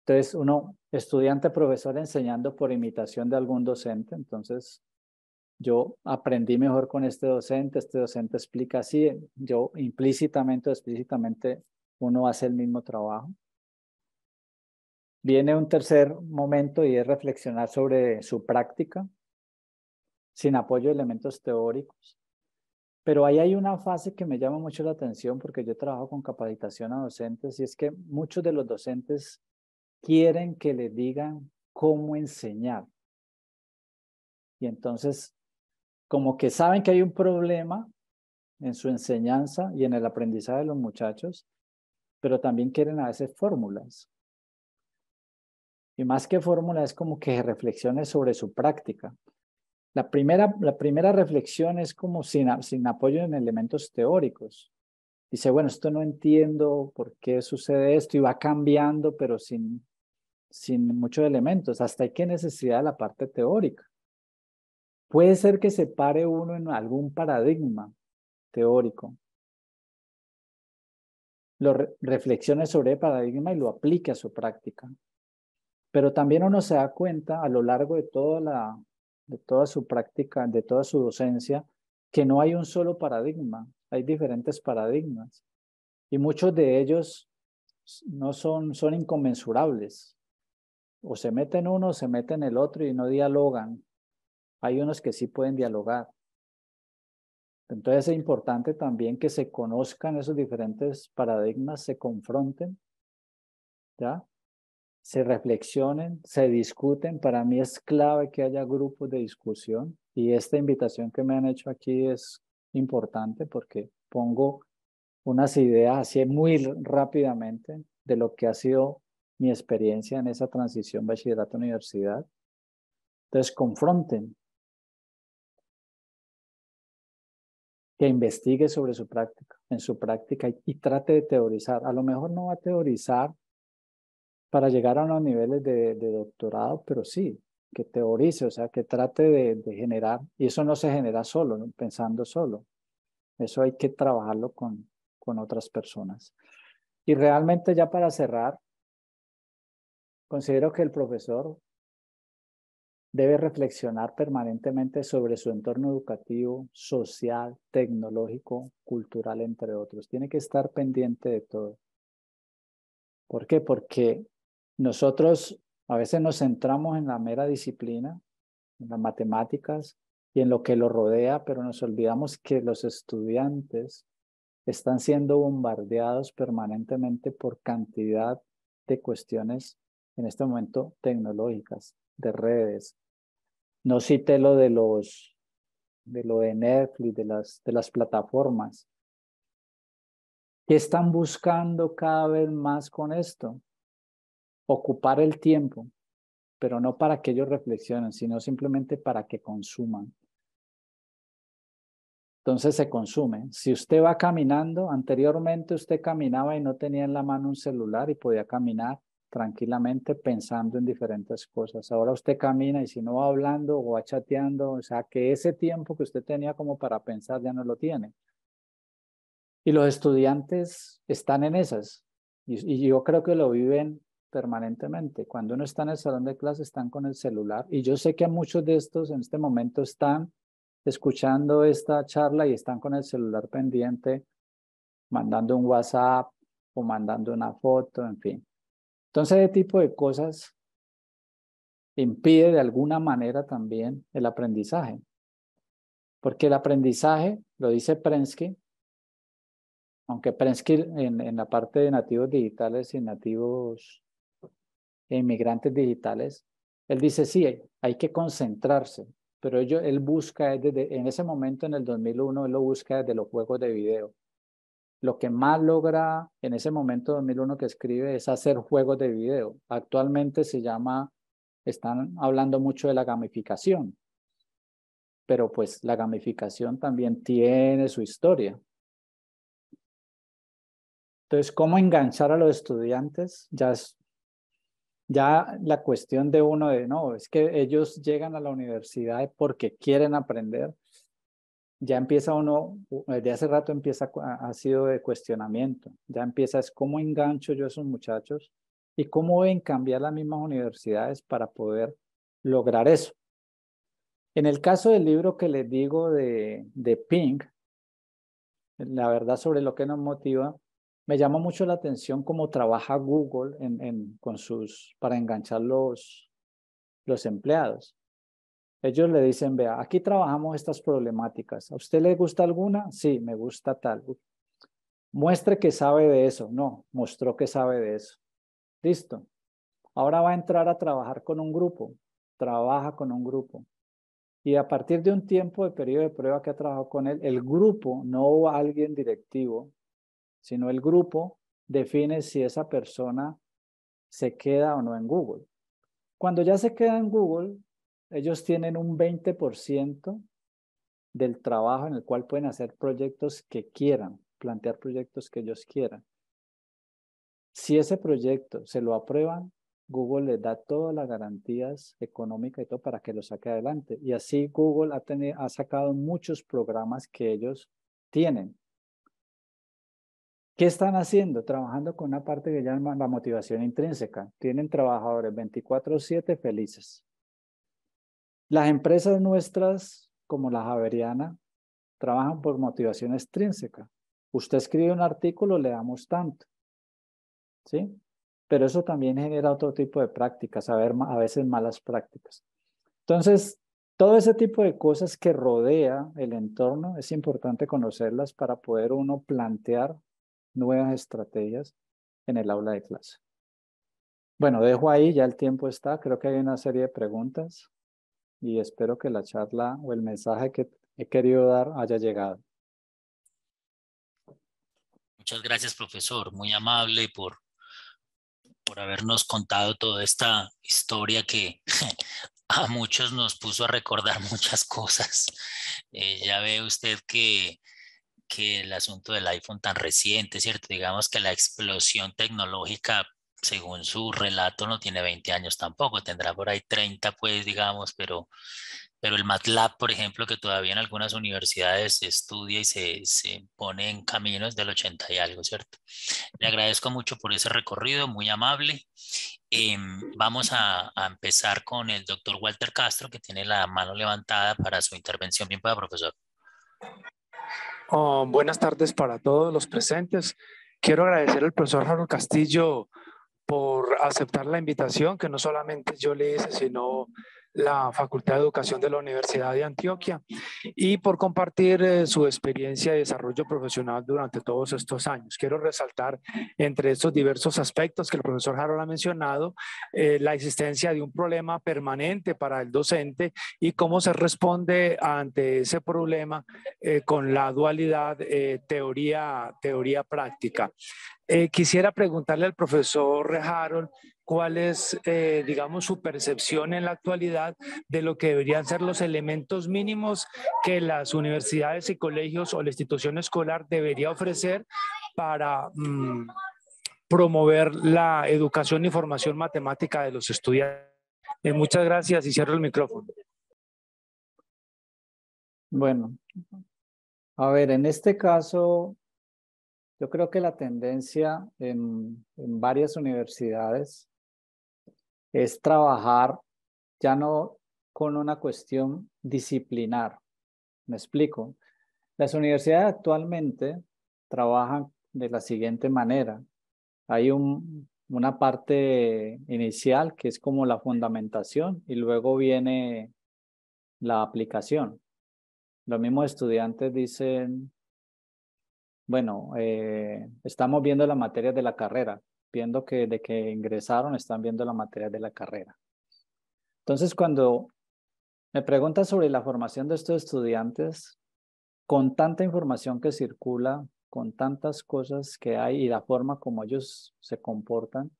[SPEAKER 2] Entonces uno, estudiante, profesor, enseñando por imitación de algún docente. Entonces yo aprendí mejor con este docente explica así, yo implícitamente o explícitamente uno hace el mismo trabajo. Viene un tercer momento y es reflexionar sobre su práctica, sin apoyo de elementos teóricos. Pero ahí hay una fase que me llama mucho la atención porque yo trabajo con capacitación a docentes y es que muchos de los docentes quieren que les digan cómo enseñar. Y entonces, como que saben que hay un problema en su enseñanza y en el aprendizaje de los muchachos, pero también quieren a veces fórmulas. Y más que fórmulas es como que reflexiones sobre su práctica. La primera reflexión es como sin apoyo en elementos teóricos. Dice, bueno, esto no entiendo por qué sucede esto y va cambiando, pero sin muchos elementos. ¿Hasta hay qué necesidad de la parte teórica? Puede ser que se pare uno en algún paradigma teórico, reflexione sobre el paradigma y lo aplique a su práctica. Pero también uno se da cuenta a lo largo de toda su práctica, de toda su docencia, que no hay un solo paradigma, hay diferentes paradigmas. Y muchos de ellos no son inconmensurables. O se meten uno o se meten el otro y no dialogan. Hay unos que sí pueden dialogar. Entonces es importante también que se conozcan esos diferentes paradigmas, se confronten, ¿ya? Se reflexionen, se discuten. Para mí es clave que haya grupos de discusión y esta invitación que me han hecho aquí es importante porque pongo unas ideas así muy rápidamente de lo que ha sido mi experiencia en esa transición bachillerato-universidad. Entonces confronten, que investigue sobre su práctica, en su práctica y trate de teorizar. A lo mejor no va a teorizar para llegar a unos niveles de doctorado, pero sí, que teorice, o sea, que trate de generar, y eso no se genera solo, ¿no? Pensando solo, eso hay que trabajarlo con otras personas. Y realmente ya para cerrar, considero que el profesor debe reflexionar permanentemente sobre su entorno educativo, social, tecnológico, cultural, entre otros. Tiene que estar pendiente de todo. ¿Por qué? Porque nosotros a veces nos centramos en la mera disciplina, en las matemáticas y en lo que lo rodea, pero nos olvidamos que los estudiantes están siendo bombardeados permanentemente por cantidad de cuestiones, en este momento tecnológicas, de redes. No cité lo de Netflix, de las plataformas. ¿Qué están buscando cada vez más con esto? Ocupar el tiempo, pero no para que ellos reflexionen, sino simplemente para que consuman. Entonces se consume. Si usted va caminando, anteriormente usted caminaba y no tenía en la mano un celular y podía caminar tranquilamente pensando en diferentes cosas. Ahora usted camina y si no va hablando o va chateando, o sea que ese tiempo que usted tenía como para pensar ya no lo tiene. Y los estudiantes están en esas. Y yo creo que lo viven permanentemente. Cuando uno está en el salón de clase, están con el celular. Y yo sé que muchos de estos en este momento están escuchando esta charla y están con el celular pendiente, mandando un WhatsApp o mandando una foto, en fin. Entonces, ese tipo de cosas impide de alguna manera también el aprendizaje. Porque el aprendizaje, lo dice Prensky, aunque Prensky en la parte de nativos digitales y nativos e inmigrantes digitales, él dice, sí, hay que concentrarse, pero él busca desde, en ese momento, en el 2001, él lo busca desde los juegos de video. Lo que más logra en ese momento 2001 que escribe es hacer juegos de video. Actualmente están hablando mucho de la gamificación, pero pues la gamificación también tiene su historia. Entonces, ¿cómo enganchar a los estudiantes? Ya la cuestión de uno de, no, es que ellos llegan a la universidad porque quieren aprender. Ya empieza uno, desde hace rato ha sido de cuestionamiento. Ya empieza, es cómo engancho yo a esos muchachos y cómo deben cambiar las mismas universidades para poder lograr eso. En el caso del libro que les digo de Pink, la verdad sobre lo que nos motiva, me llama mucho la atención cómo trabaja Google para enganchar los empleados. Ellos le dicen, vea, aquí trabajamos estas problemáticas. ¿A usted le gusta alguna? Sí, me gusta tal. Muestre que sabe de eso. No, mostró que sabe de eso. Listo. Ahora va a entrar a trabajar con un grupo. Trabaja con un grupo. Y a partir de un tiempo de periodo de prueba que ha trabajado con él, el grupo, no alguien directivo, sino el grupo define si esa persona se queda o no en Google. Cuando ya se queda en Google, ellos tienen un 20% del trabajo en el cual pueden hacer proyectos que quieran, plantear proyectos que ellos quieran. Si ese proyecto se lo aprueban, Google les da todas las garantías económicas y todo para que lo saque adelante. Y así Google ha sacado muchos programas que ellos tienen. ¿Qué están haciendo? Trabajando con una parte que llaman la motivación intrínseca. Tienen trabajadores 24/7 felices. Las empresas nuestras, como la Javeriana, trabajan por motivación extrínseca. Usted escribe un artículo, le damos tanto, ¿sí? Pero eso también genera otro tipo de prácticas, a veces malas prácticas. Entonces, todo ese tipo de cosas que rodea el entorno es importante conocerlas para poder uno plantear nuevas estrategias en el aula de clase. Bueno, dejo ahí, ya el tiempo está, creo que hay una serie de preguntas y espero que la charla o el mensaje que he querido dar haya llegado.
[SPEAKER 1] Muchas gracias, profesor. Muy amable por habernos contado toda esta historia que a muchos nos puso a recordar muchas cosas. Ya ve usted que el asunto del iPhone tan reciente, ¿cierto? Digamos que la explosión tecnológica, según su relato, no tiene 20 años tampoco, tendrá por ahí 30, pues, digamos, pero el MATLAB, por ejemplo, que todavía en algunas universidades se estudia y se pone en camino es del 80 y algo, ¿cierto? Le agradezco mucho por ese recorrido, muy amable. Vamos a empezar con el doctor Walter Castro, que tiene la mano levantada para su intervención. Bien, pueda, profesor.
[SPEAKER 3] Buenas tardes para todos los presentes. Quiero agradecer al profesor Harold Castillo por aceptar la invitación que no solamente yo le hice, sino la Facultad de Educación de la Universidad de Antioquia y por compartir su experiencia y desarrollo profesional durante todos estos años. Quiero resaltar entre estos diversos aspectos que el profesor Harold ha mencionado, la existencia de un problema permanente para el docente y cómo se responde ante ese problema con la dualidad teoría-práctica. Quisiera preguntarle al profesor Harold cuál es, digamos, su percepción en la actualidad de lo que deberían ser los elementos mínimos que las universidades y colegios o la institución escolar debería ofrecer para promover la educación y formación matemática de los estudiantes. Muchas gracias y cierro el micrófono.
[SPEAKER 2] Bueno, a ver, en este caso, yo creo que la tendencia en varias universidades es trabajar ya no con una cuestión disciplinar. Me explico. Las universidades actualmente trabajan de la siguiente manera. Hay una parte inicial que es como la fundamentación y luego viene la aplicación. Los mismos estudiantes dicen, bueno, estamos viendo las materias de la carrera, viendo que de que ingresaron están viendo las materias de la carrera. Entonces, cuando me preguntas sobre la formación de estos estudiantes, con tanta información que circula, con tantas cosas que hay y la forma como ellos se comportan,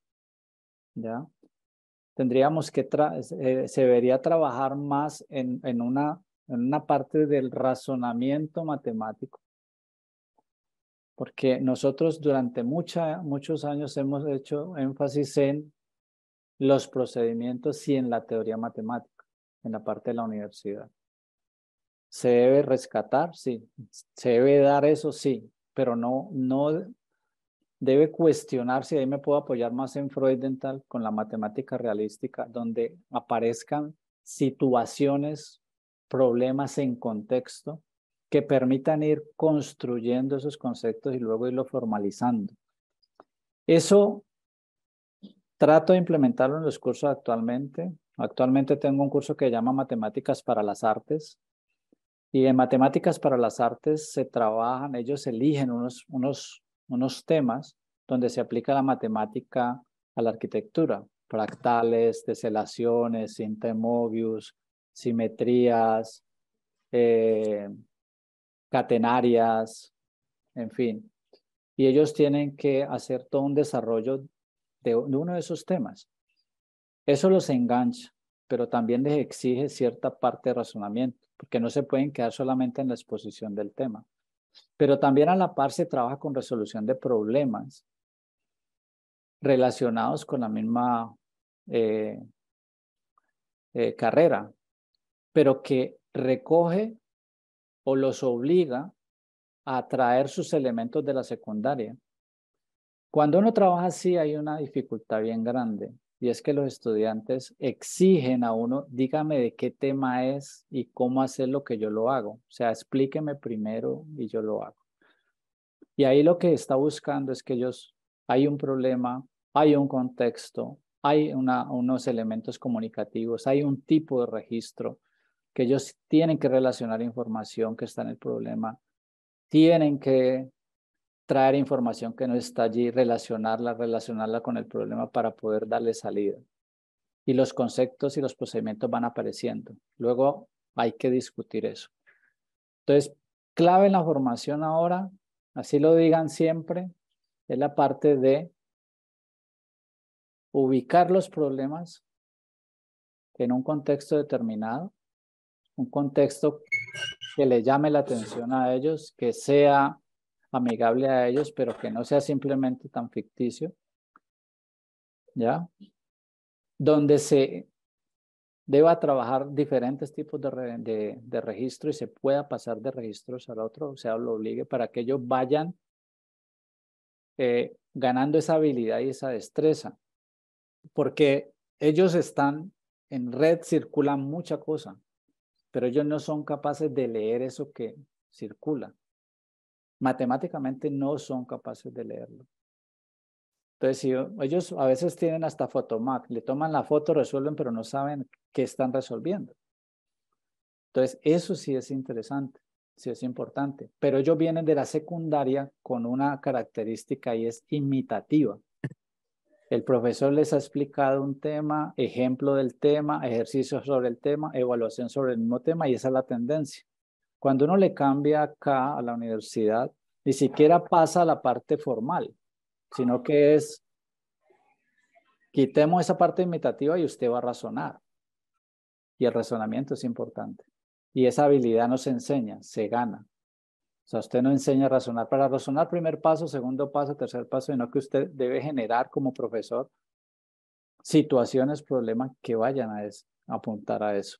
[SPEAKER 2] ¿ya? Tendríamos que, se debería trabajar más en una parte del razonamiento matemático, porque nosotros durante muchos años hemos hecho énfasis en los procedimientos y en la teoría matemática, en la parte de la universidad. ¿Se debe rescatar? Sí. ¿Se debe dar eso? Sí, pero no debe cuestionarse, ahí me puedo apoyar más en Freudenthal con la matemática realística, donde aparezcan situaciones, problemas en contexto que permitan ir construyendo esos conceptos y luego irlo formalizando. Eso trato de implementarlo en los cursos actualmente. Actualmente tengo un curso que se llama Matemáticas para las Artes. Y en Matemáticas para las Artes se trabajan, ellos eligen unos temas donde se aplica la matemática a la arquitectura. Fractales, teselaciones, cinta de Mobius, simetrías, catenarias, en fin. Y ellos tienen que hacer todo un desarrollo de uno de esos temas. Eso los engancha, pero también les exige cierta parte de razonamiento, porque no se pueden quedar solamente en la exposición del tema. Pero también a la par se trabaja con resolución de problemas relacionados con la misma carrera, pero que recoge o los obliga a traer sus elementos de la secundaria. Cuando uno trabaja así hay una dificultad bien grande, y es que los estudiantes exigen a uno, dígame de qué tema es y cómo hacer lo que yo lo hago. O sea, explíqueme primero y yo lo hago. Y ahí lo que está buscando es que hay un problema, hay un contexto, hay unos elementos comunicativos, hay un tipo de registro que ellos tienen que relacionar información que está en el problema, tienen que traer información que no está allí, relacionarla con el problema para poder darle salida. Y los conceptos y los procedimientos van apareciendo. Luego hay que discutir eso. Entonces, clave en la formación ahora, así lo digan siempre, es la parte de ubicar los problemas en un contexto determinado, un contexto que le llame la atención a ellos, que sea amigable a ellos, pero que no sea simplemente tan ficticio, ¿ya? Donde se deba trabajar diferentes tipos de registro y se pueda pasar de registros al otro, o sea, lo obligue para que ellos vayan ganando esa habilidad y esa destreza, porque ellos están en red, circulan mucha cosa, pero ellos no son capaces de leer eso que circula. Matemáticamente no son capaces de leerlo. Entonces, si ellos a veces tienen hasta Photomac, le toman la foto, resuelven, pero no saben qué están resolviendo. Entonces, eso sí es interesante, sí es importante, pero ellos vienen de la secundaria con una característica y es imitativa. El profesor les ha explicado un tema, ejemplo del tema, ejercicio sobre el tema, evaluación sobre el mismo tema, y esa es la tendencia. Cuando uno le cambia acá a la universidad, ni siquiera pasa a la parte formal, sino que es, quitemos esa parte imitativa y usted va a razonar. Y el razonamiento es importante. Y esa habilidad no se enseña, se gana. O sea, usted no enseña a razonar. Para razonar, primer paso, segundo paso, tercer paso, sino que usted debe generar como profesor situaciones, problemas que vayan a apuntar a eso.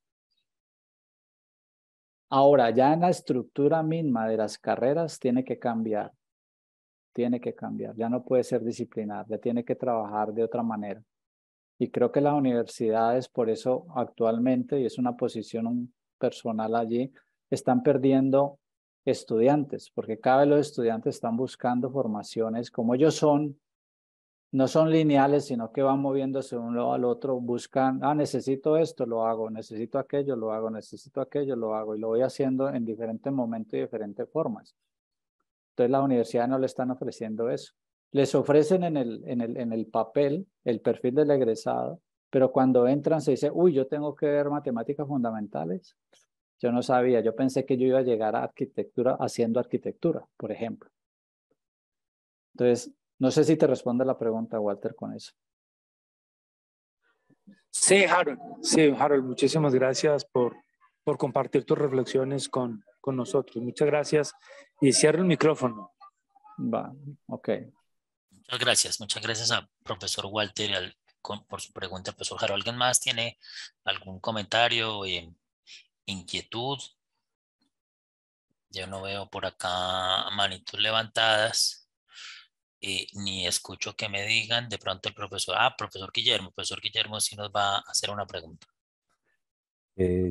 [SPEAKER 2] Ahora, ya en la estructura misma de las carreras tiene que cambiar. Tiene que cambiar. Ya no puede ser disciplinar, ya tiene que trabajar de otra manera. Y creo que las universidades, por eso actualmente, y es una posición personal allí, están perdiendo estudiantes, porque cada vez los estudiantes están buscando formaciones, como ellos no son lineales, sino que van moviéndose de un lado al otro, buscan, necesito esto, lo hago, necesito aquello, lo hago, necesito aquello, lo hago, y lo voy haciendo en diferentes momentos y diferentes formas. Entonces las universidades no le están ofreciendo eso. Les ofrecen en el papel el perfil del egresado, pero cuando entran se dice, uy, yo tengo que ver matemáticas fundamentales. Yo no sabía, yo pensé que yo iba a llegar a arquitectura haciendo arquitectura, por ejemplo. Entonces, no sé si te responde la pregunta, Walter, con eso.
[SPEAKER 3] Sí, Harold, muchísimas gracias por compartir tus reflexiones con nosotros. Muchas gracias y cierro el micrófono.
[SPEAKER 2] Va, ok.
[SPEAKER 1] Muchas gracias a profesor Walter por su pregunta, profesor Harold. ¿Alguien más tiene algún comentario o inquietud? Yo no veo por acá manitos levantadas. Ni escucho que me digan. De pronto el profesor, profesor Guillermo sí nos va a hacer una pregunta.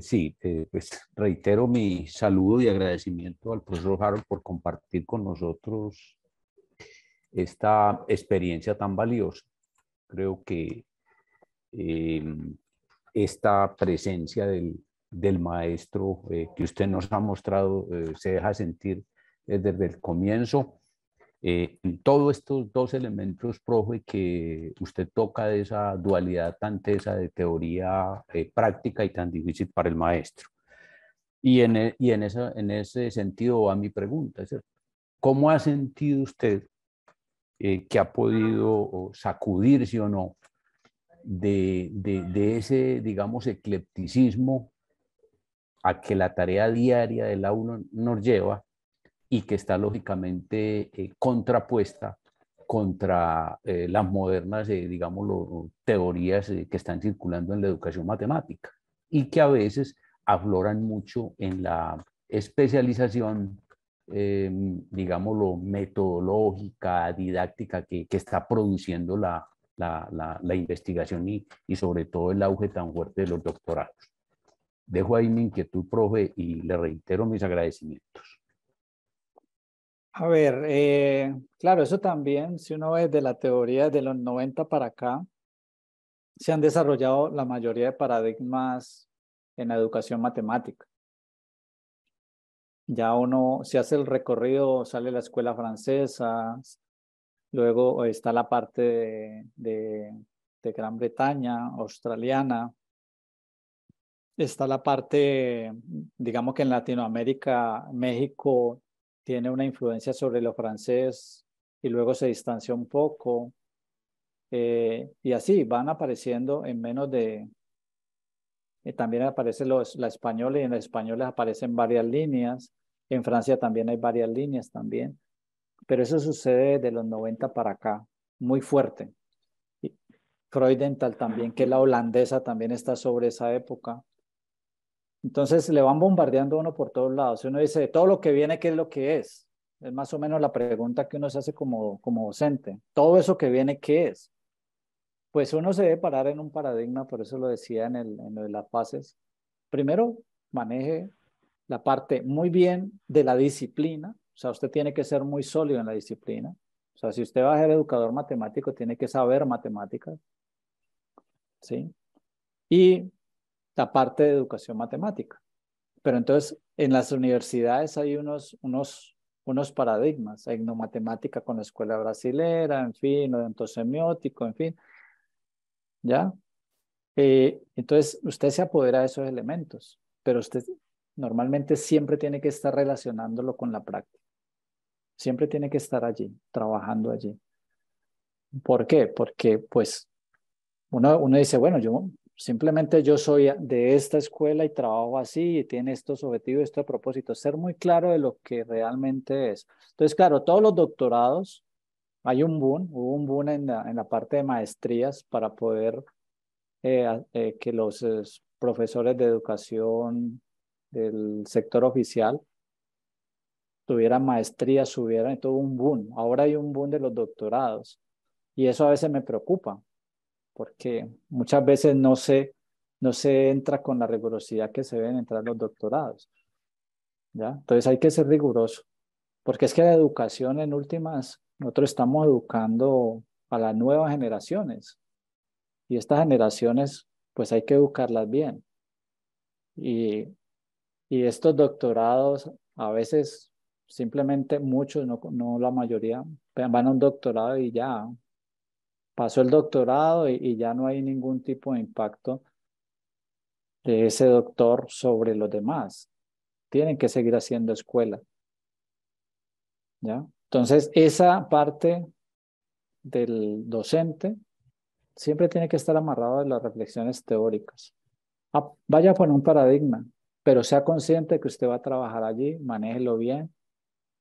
[SPEAKER 4] Sí, pues reitero mi saludo y agradecimiento al profesor Harold por compartir con nosotros esta experiencia tan valiosa. Creo que esta presencia del maestro que usted nos ha mostrado se deja sentir desde el comienzo. Todos estos dos elementos, profe, que usted toca de esa dualidad tan tesa de teoría práctica y tan difícil para el maestro. Y en ese sentido va mi pregunta, ¿cierto? ¿Cómo ha sentido usted que ha podido sacudirse o no de ese, digamos, eclecticismo a que la tarea diaria del aula nos lleva y que está lógicamente contrapuesta contra las modernas, digamos, teorías que están circulando en la educación matemática y que a veces afloran mucho en la especialización, digámoslo, metodológica, didáctica que está produciendo la investigación y sobre todo el auge tan fuerte de los doctorados. Dejo ahí mi inquietud, profe, y le reitero mis agradecimientos.
[SPEAKER 2] A ver, claro, eso también, si uno ve de la teoría de los 90 para acá, se han desarrollado la mayoría de paradigmas en la educación matemática. Ya uno, se hace el recorrido, sale la escuela francesa, luego está la parte de Gran Bretaña, australiana, está la parte, digamos que en Latinoamérica, México tiene una influencia sobre lo francés y luego se distancia un poco. Y así van apareciendo en menos de... también aparece la española y en la española aparecen varias líneas. En Francia también hay varias líneas también. Pero eso sucede de los 90 para acá, muy fuerte. Y Freudenthal también, que la holandesa también está sobre esa época. Entonces le van bombardeando a uno por todos lados. Uno dice, todo lo que viene, ¿qué es lo que es? Es más o menos la pregunta que uno se hace como docente. Todo eso que viene, ¿qué es? Pues uno se debe parar en un paradigma, por eso lo decía en lo de las fases. Primero, maneje la parte muy bien de la disciplina. O sea, usted tiene que ser muy sólido en la disciplina. O sea, si usted va a ser educador matemático, tiene que saber matemáticas. ¿Sí? Y la parte de educación matemática. Pero entonces, en las universidades hay unos paradigmas, etnomatemática con la escuela brasilera, en fin, odontosemiótico, en fin, ¿ya? Entonces, usted se apodera de esos elementos, pero usted normalmente siempre tiene que estar relacionándolo con la práctica. Siempre tiene que estar allí, trabajando allí. ¿Por qué? Porque, pues, uno dice, bueno, simplemente yo soy de esta escuela y trabajo así y tiene estos objetivos, estos propósitos. Ser muy claro de lo que realmente es. Entonces, claro, todos los doctorados, hubo un boom en la parte de maestrías para poder que los profesores de educación del sector oficial tuvieran maestrías, subieran, todo un boom. Ahora hay un boom de los doctorados y eso a veces me preocupa porque muchas veces no se entra con la rigurosidad que se deben entrar los doctorados, ¿ya? Entonces hay que ser riguroso, porque es que la educación en últimas, nosotros estamos educando a las nuevas generaciones y estas generaciones pues hay que educarlas bien y estos doctorados a veces Simplemente muchos, no la mayoría, van a un doctorado y ya pasó el doctorado y ya no hay ningún tipo de impacto de ese doctor sobre los demás. Tienen que seguir haciendo escuela, ¿ya? Entonces, esa parte del docente siempre tiene que estar amarrado a las reflexiones teóricas. Vaya por un paradigma, pero sea consciente de que usted va a trabajar allí, manéjelo bien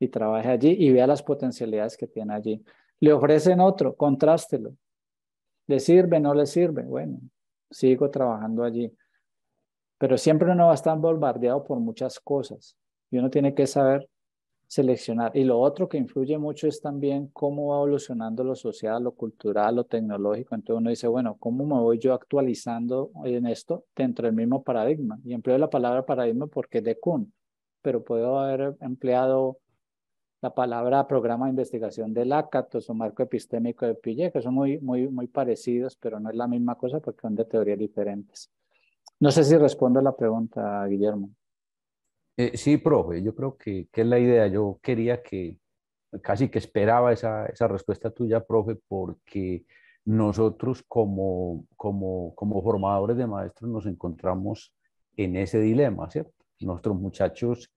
[SPEAKER 2] y trabaje allí y vea las potencialidades que tiene allí. Le ofrecen otro, contrástelo. ¿Le sirve? ¿No le sirve? Bueno, sigo trabajando allí. Pero siempre uno va a estar bombardeado por muchas cosas y uno tiene que saber seleccionar. Y lo otro que influye mucho es también cómo va evolucionando lo social, lo cultural, lo tecnológico. Entonces uno dice, bueno, ¿cómo me voy yo actualizando en esto dentro del mismo paradigma? Y empleo la palabra paradigma porque es de Kuhn, pero puedo haber empleado la palabra programa de investigación de Lakatos o marco epistémico de Piaget, que son muy parecidos, pero no es la misma cosa porque son de teorías diferentes. No sé si respondo a la pregunta, Guillermo.
[SPEAKER 4] Sí, profe, yo creo que es la idea. Yo quería casi que esperaba esa respuesta tuya, profe, porque nosotros como formadores de maestros nos encontramos en ese dilema, ¿cierto? Nuestros muchachos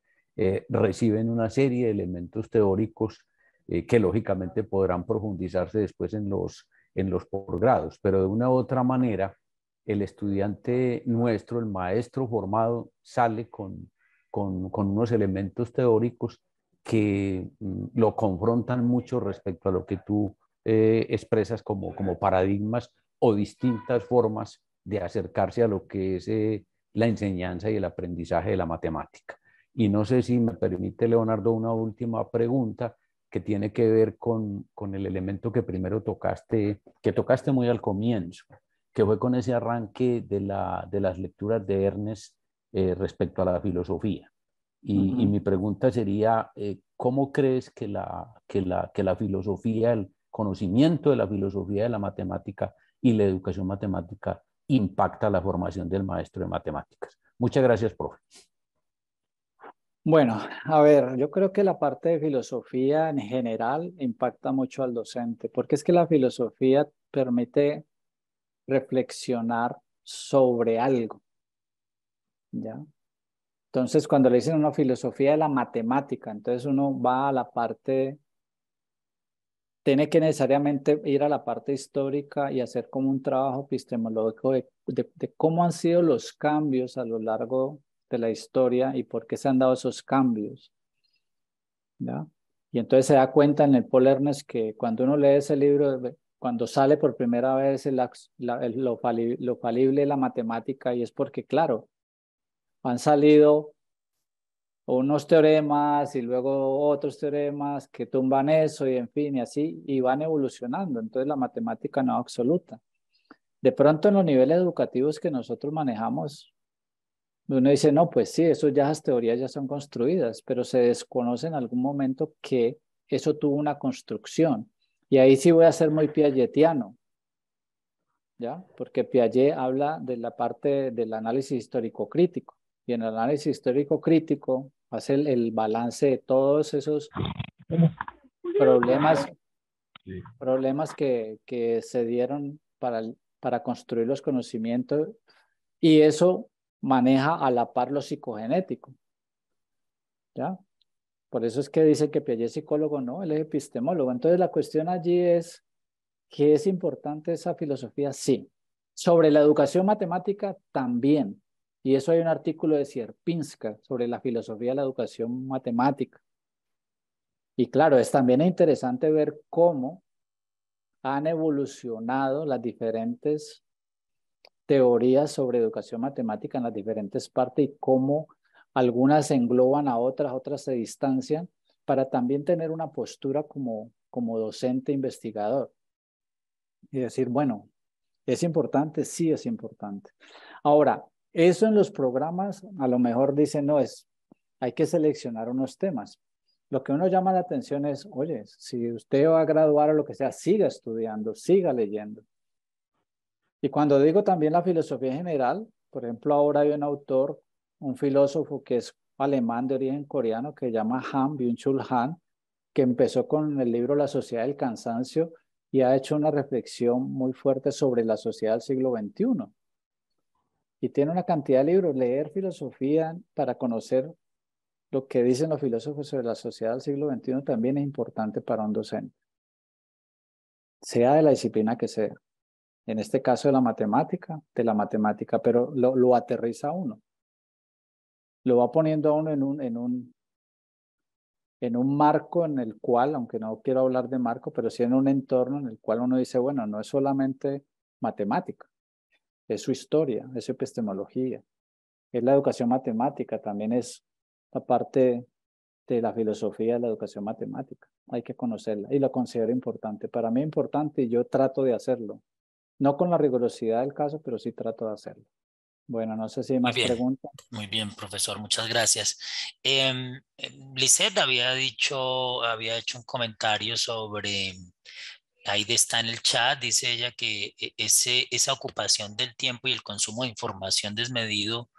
[SPEAKER 4] reciben una serie de elementos teóricos que lógicamente podrán profundizarse después en los posgrados, pero de una u otra manera, el estudiante nuestro, el maestro formado, sale con unos elementos teóricos que lo confrontan mucho respecto a lo que tú expresas como paradigmas o distintas formas de acercarse a lo que es la enseñanza y el aprendizaje de la matemática. Y no sé si me permite, Leonardo, una última pregunta que tiene que ver con el elemento que primero tocaste, que tocaste muy al comienzo, que fue con ese arranque de las lecturas de Ernest respecto a la filosofía. Y mi pregunta sería, ¿cómo crees que la filosofía, el conocimiento de la filosofía de la matemática y la educación matemática impacta la formación del maestro de matemáticas? Muchas gracias, profe.
[SPEAKER 2] Bueno, a ver, yo creo que la parte de filosofía en general impacta mucho al docente, porque es que la filosofía permite reflexionar sobre algo, ¿ya? Entonces, cuando le dicen una filosofía de la matemática, entonces uno va a la parte, tiene que necesariamente ir a la parte histórica y hacer como un trabajo epistemológico de cómo han sido los cambios a lo largo de la historia y por qué se han dado esos cambios, ¿ya? Y entonces se da cuenta en el Paul Ernest que cuando uno lee ese libro, cuando sale por primera vez lo falible de la matemática, y es porque, claro, han salido unos teoremas y luego otros teoremas que tumban eso y en fin, y así, y van evolucionando. Entonces la matemática no es absoluta. De pronto en los niveles educativos que nosotros manejamos, uno dice, no, pues sí, eso ya las teorías ya son construidas, pero se desconoce en algún momento que eso tuvo una construcción. Y ahí sí voy a ser muy piagetiano, ¿ya? Porque Piaget habla de la parte del análisis histórico crítico. Y en el análisis histórico crítico hace el balance de todos esos problemas que se dieron para construir los conocimientos y eso maneja a la par lo psicogenético, ¿ya? Por eso es que dice que Piaget es psicólogo, no, él es epistemólogo. Entonces la cuestión allí es, ¿qué es importante esa filosofía? Sí. Sobre la educación matemática también. Y eso hay un artículo de Sierpinska sobre la filosofía de la educación matemática. Y claro, también interesante ver cómo han evolucionado las diferentes teorías sobre educación matemática en las diferentes partes y cómo algunas engloban a otras, otras se distancian para también tener una postura como docente investigador y decir, bueno, ¿es importante? Sí, es importante. Ahora, eso en los programas a lo mejor dicen, no, hay que seleccionar unos temas. Lo que uno llama la atención es, oye, si usted va a graduar o lo que sea, siga estudiando, siga leyendo. Y cuando digo también la filosofía en general, por ejemplo, ahora hay un autor, un filósofo que es alemán de origen coreano que se llama Han Byung-Chul Han, que empezó con el libro La sociedad del cansancio y ha hecho una reflexión muy fuerte sobre la sociedad del siglo XXI. Y tiene una cantidad de libros. Leer filosofía para conocer lo que dicen los filósofos sobre la sociedad del siglo XXI también es importante para un docente, sea de la disciplina que sea. En este caso de la matemática, pero lo aterriza a uno. Lo va poniendo a uno en un marco en el cual, aunque no quiero hablar de marco, pero sí en un entorno en el cual uno dice, bueno, no es solamente matemática, es su historia, es su epistemología, es la educación matemática, también es la parte de la filosofía de la educación matemática. Hay que conocerla y lo considero importante. Para mí es importante y yo trato de hacerlo. No con la rigurosidad del caso, pero sí trato de hacerlo. Bueno, no sé si hay más preguntas.
[SPEAKER 1] Muy bien, profesor, muchas gracias. Lisette había hecho un comentario sobre, ahí está en el chat, dice ella que esa ocupación del tiempo y el consumo de información desmedido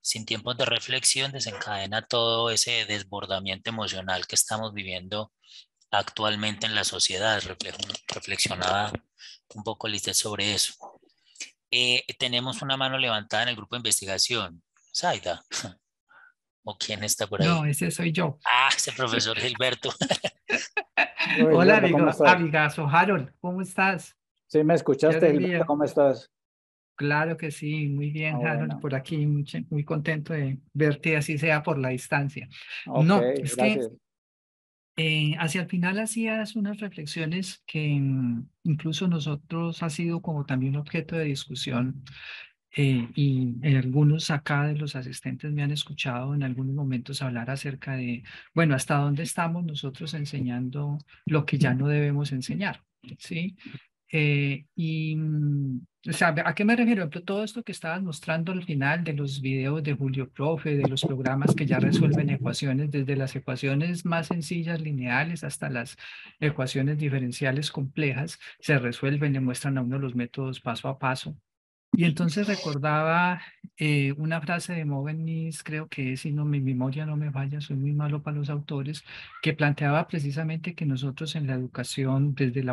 [SPEAKER 1] sin tiempos de reflexión desencadena todo ese desbordamiento emocional que estamos viviendo actualmente en la sociedad. Reflexionaba un poco Lisette sobre eso. Tenemos una mano levantada en el grupo de investigación. Zaida. ¿O quién está por ahí?
[SPEAKER 5] No, ese soy yo.
[SPEAKER 1] Ah, ese profesor Gilberto.
[SPEAKER 5] Hola,
[SPEAKER 2] Gilberto, ¿cómo estás?
[SPEAKER 5] amigazo Harold, ¿cómo estás?
[SPEAKER 2] Sí, ¿me
[SPEAKER 5] Qué
[SPEAKER 2] escuchaste, Gilberto?
[SPEAKER 5] alegría.
[SPEAKER 2] ¿Cómo estás?
[SPEAKER 5] Claro que sí, muy bien, Harold,
[SPEAKER 2] Bueno.
[SPEAKER 5] por aquí, muy contento de verte, así sea por la distancia.
[SPEAKER 2] Ok,
[SPEAKER 5] No, es que
[SPEAKER 2] gracias.
[SPEAKER 5] hacia el final hacías unas reflexiones que incluso nosotros ha sido como también objeto de discusión y algunos acá de los asistentes me han escuchado en algunos momentos hablar acerca de, bueno, hasta dónde estamos nosotros enseñando lo que ya no debemos enseñar, ¿sí? O sea, ¿a qué me refiero? Por ejemplo, todo esto que estabas mostrando al final de los videos de Julio Profe, de los programas que ya resuelven ecuaciones, desde las ecuaciones más sencillas, lineales, hasta las ecuaciones diferenciales complejas, se resuelven, le muestran a uno los métodos paso a paso. Y entonces recordaba una frase de Movenis, creo que si no mi memoria no me falla, soy muy malo para los autores, que planteaba precisamente que nosotros en la educación, desde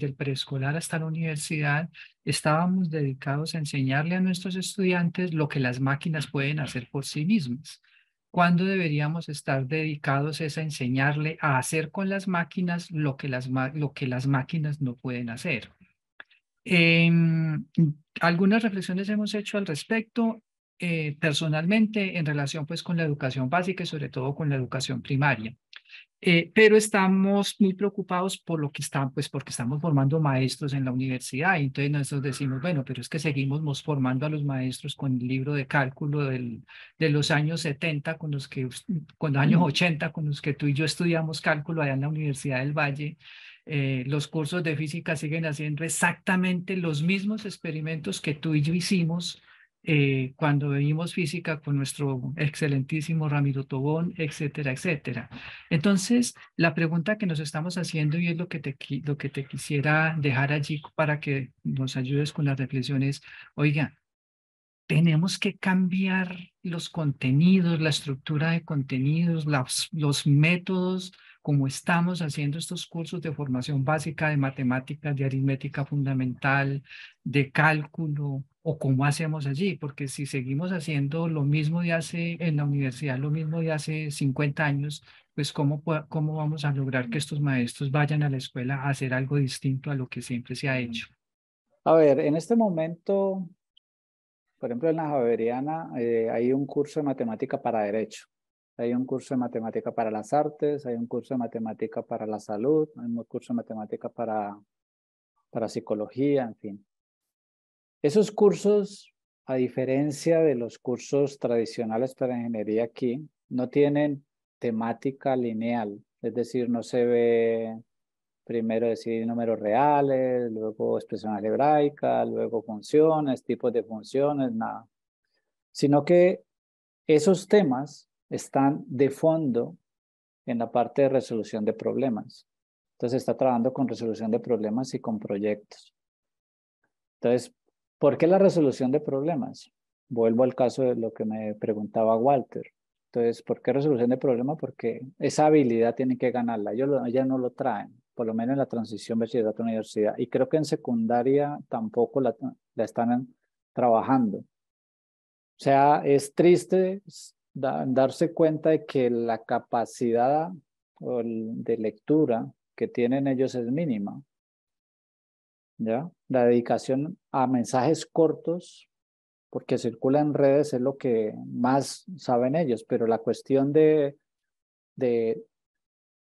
[SPEAKER 5] el preescolar hasta la universidad, estábamos dedicados a enseñarle a nuestros estudiantes lo que las máquinas pueden hacer por sí mismas. ¿Cuándo deberíamos estar dedicados es a enseñarle a hacer con las máquinas lo que lo que las máquinas no pueden hacer? Algunas reflexiones hemos hecho al respecto, personalmente en relación pues con la educación básica y sobre todo con la educación primaria. Pero estamos muy preocupados por lo que están, pues porque estamos formando maestros en la universidad y entonces nosotros decimos, bueno, pero es que seguimos formando a los maestros con el libro de cálculo de los años 70, con los años 80, con los que tú y yo estudiamos cálculo allá en la Universidad del Valle. Los cursos de física siguen haciendo exactamente los mismos experimentos que tú y yo hicimos cuando vimos física con nuestro excelentísimo Ramiro Tobón, etcétera, etcétera. Entonces, la pregunta que nos estamos haciendo y es lo que te quisiera dejar allí para que nos ayudes con las reflexiones, oiga, tenemos que cambiar los contenidos, la estructura de contenidos, los métodos, como estamos haciendo estos cursos de formación básica de matemáticas, de aritmética fundamental, de cálculo, o cómo hacemos allí, porque si seguimos haciendo lo mismo de hace en la universidad, lo mismo de hace 50 años, pues cómo vamos a lograr que estos maestros vayan a la escuela a hacer algo distinto a lo que siempre se ha hecho.
[SPEAKER 2] A ver, en este momento, por ejemplo, en la Javeriana hay un curso de matemática para derecho, hay un curso de matemática para las artes, hay un curso de matemática para la salud, hay un curso de matemática para psicología, en fin. Esos cursos, a diferencia de los cursos tradicionales para ingeniería aquí, no tienen temática lineal, es decir, no se ve primero decir números reales, luego expresión algebraica, luego funciones, tipos de funciones, nada. Sino que esos temas están de fondo en la parte de resolución de problemas. Entonces está trabajando con resolución de problemas y con proyectos. Entonces, ¿por qué la resolución de problemas? Vuelvo al caso de lo que me preguntaba Walter. Entonces, ¿por qué resolución de problemas? Porque esa habilidad tienen que ganarla. Ellas no lo traen, por lo menos en la transición bachillerato-universidad. Y creo que en secundaria tampoco la están trabajando. O sea, es triste darse cuenta de que la capacidad de lectura que tienen ellos es mínima. ¿Ya? La dedicación a mensajes cortos, porque circula en redes, es lo que más saben ellos, pero la cuestión de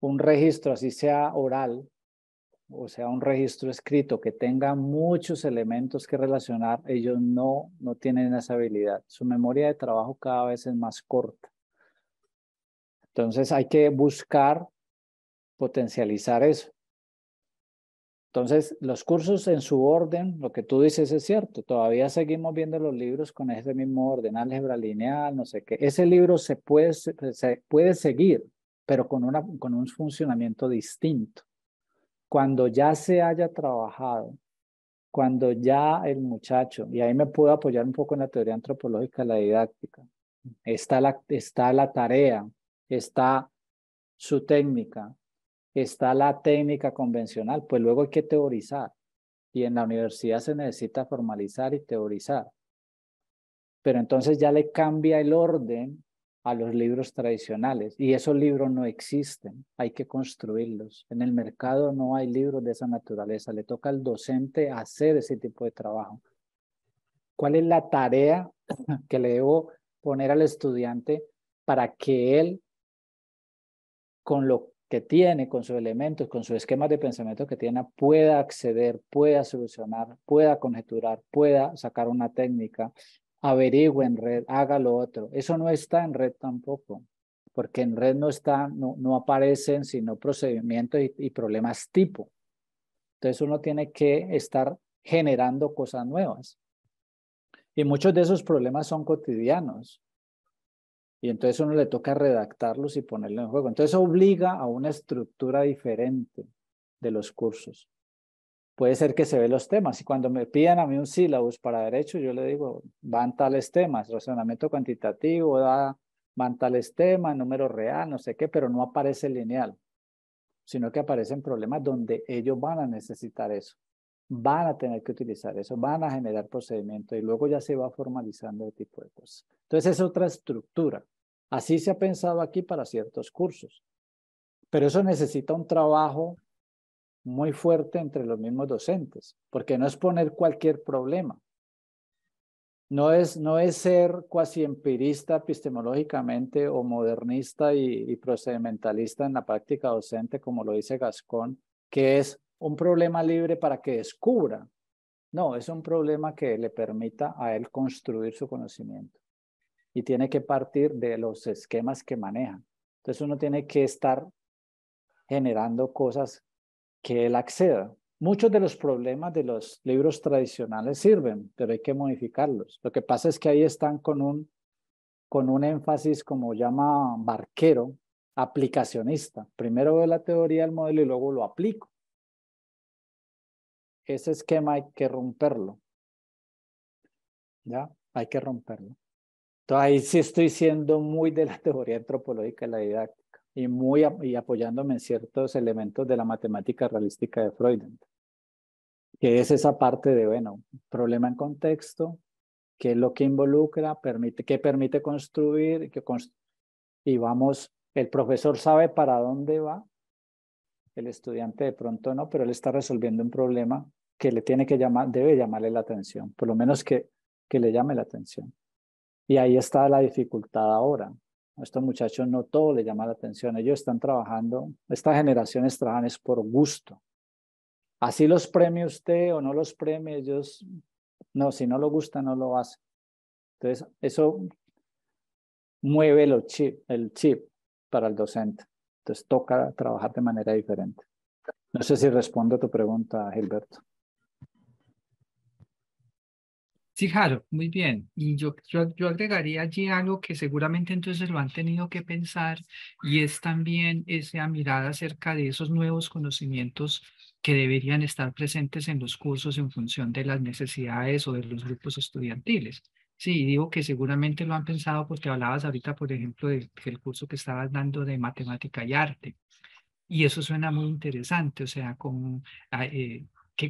[SPEAKER 2] un registro, así sea oral, o sea, un registro escrito que tenga muchos elementos que relacionar, ellos no tienen esa habilidad. Su memoria de trabajo cada vez es más corta. Entonces hay que buscar potencializar eso. Entonces, los cursos en su orden, lo que tú dices es cierto, todavía seguimos viendo los libros con ese mismo orden, álgebra lineal, no sé qué. Ese libro se puede seguir, pero con un funcionamiento distinto. Cuando ya se haya trabajado, cuando ya el muchacho, y ahí me puedo apoyar un poco en la teoría antropológica de la didáctica, está la tarea, está su técnica, está la técnica convencional, pues luego hay que teorizar. Y en la universidad se necesita formalizar y teorizar. Pero entonces ya le cambia el orden a los libros tradicionales y esos libros no existen, hay que construirlos. En el mercado no hay libros de esa naturaleza, le toca al docente hacer ese tipo de trabajo. ¿Cuál es la tarea que le debo poner al estudiante para que él, con lo que tiene, con sus elementos, con sus esquemas de pensamiento que tiene, pueda acceder, pueda solucionar, pueda conjeturar, pueda sacar una técnica, averigüe en red, haga lo otro? Eso no está en red tampoco, porque en red no aparecen sino procedimientos y problemas tipo. Entonces uno tiene que estar generando cosas nuevas. Y muchos de esos problemas son cotidianos. Y entonces uno le toca redactarlos y ponerlos en juego. Entonces obliga a una estructura diferente de los cursos. Puede ser que se ve los temas. Y cuando me pidan a mí un sílabus para derecho, yo le digo, van tales temas, razonamiento cuantitativo, van tales temas, número real, no sé qué, pero no aparece lineal, sino que aparecen problemas donde ellos van a necesitar eso. Van a tener que utilizar eso, van a generar procedimientos y luego ya se va formalizando ese tipo de cosas. Entonces es otra estructura. Así se ha pensado aquí para ciertos cursos, pero eso necesita un trabajo muy fuerte entre los mismos docentes, porque no es poner cualquier problema. No es ser cuasi empirista epistemológicamente o modernista y procedimentalista en la práctica docente, como lo dice Gascón, que es un problema libre para que descubra. No, es un problema que le permita a él construir su conocimiento. Y tiene que partir de los esquemas que maneja. Entonces uno tiene que estar generando cosas que él acceda. Muchos de los problemas de los libros tradicionales sirven, pero hay que modificarlos. Lo que pasa es que ahí están con un énfasis, como llama Barquero, aplicacionista. Primero veo la teoría del modelo y luego lo aplico. Ese esquema hay que romperlo. ¿Ya? Hay que romperlo. Entonces ahí sí estoy siendo muy de la teoría antropológica de la didáctica y apoyándome en ciertos elementos de la matemática realística de Freud, que es esa parte de, bueno, problema en contexto, qué es lo que involucra, qué permite construir, y vamos, el profesor sabe para dónde va, el estudiante de pronto no, pero él está resolviendo un problema que le tiene que debe llamarle la atención, por lo menos que le llame la atención. Y ahí está la dificultad ahora. A estos muchachos no todo les llama la atención. Ellos están trabajando, estas generaciones trabajan es por gusto. Así los premie usted o no los premie, ellos, no, si no lo gusta, no lo hace. Entonces, eso mueve el chip para el docente. Entonces, toca trabajar de manera diferente. No sé si respondo a tu pregunta, Gilberto.
[SPEAKER 5] Sí, Jaro, muy bien. Y yo agregaría allí algo que seguramente entonces lo han tenido que pensar y es también esa mirada acerca de esos nuevos conocimientos que deberían estar presentes en los cursos en función de las necesidades o de los grupos estudiantiles. Sí, digo que seguramente lo han pensado porque hablabas ahorita, por ejemplo, del curso que estabas dando de matemática y arte. Y eso suena muy interesante, o sea, como,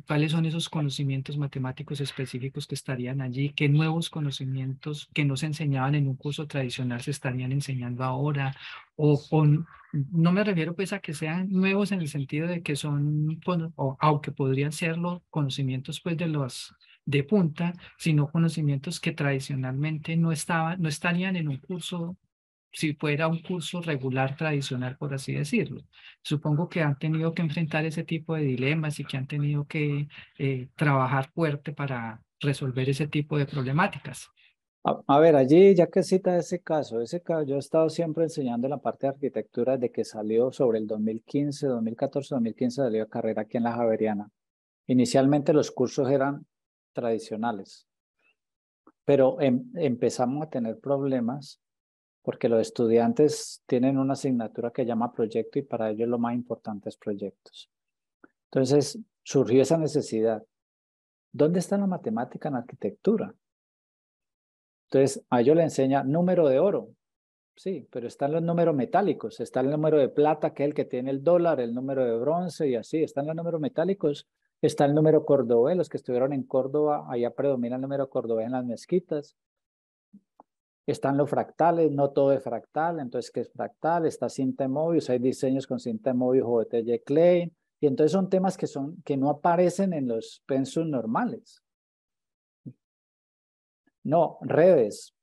[SPEAKER 5] ¿cuáles son esos conocimientos matemáticos específicos que estarían allí? ¿Qué nuevos conocimientos que no se enseñaban en un curso tradicional se estarían enseñando ahora? No me refiero pues a que sean nuevos en el sentido de que son, aunque podrían serlo, conocimientos pues de los de punta, sino conocimientos que tradicionalmente no estarían en un curso si fuera un curso regular tradicional, por así decirlo. Supongo que han tenido que enfrentar ese tipo de dilemas y que han tenido que trabajar fuerte para resolver ese tipo de problemáticas.
[SPEAKER 2] A ver, allí, ya que cita ese caso, yo he estado siempre enseñando en la parte de arquitectura desde que salió sobre el 2015, 2014, 2015 salió carrera aquí en la Javeriana. Inicialmente los cursos eran tradicionales, pero empezamos a tener problemas porque los estudiantes tienen una asignatura que llama proyecto y para ellos lo más importante es proyectos. Entonces surgió esa necesidad. ¿Dónde está la matemática en arquitectura? Entonces a ellos le enseña número de oro. Sí, pero están los números metálicos. Está el número de plata, que es el que tiene el dólar, el número de bronce y así. Están los números metálicos. Está el número cordobés. Los que estuvieron en Córdoba, allá predomina el número cordobés en las mezquitas. Están los fractales, no todo es fractal. Entonces, ¿qué es fractal? Está cinta de Mobius. Hay diseños con cinta de Mobius o Botella Klein. Y entonces son temas que no aparecen en los pensos normales. No, redes,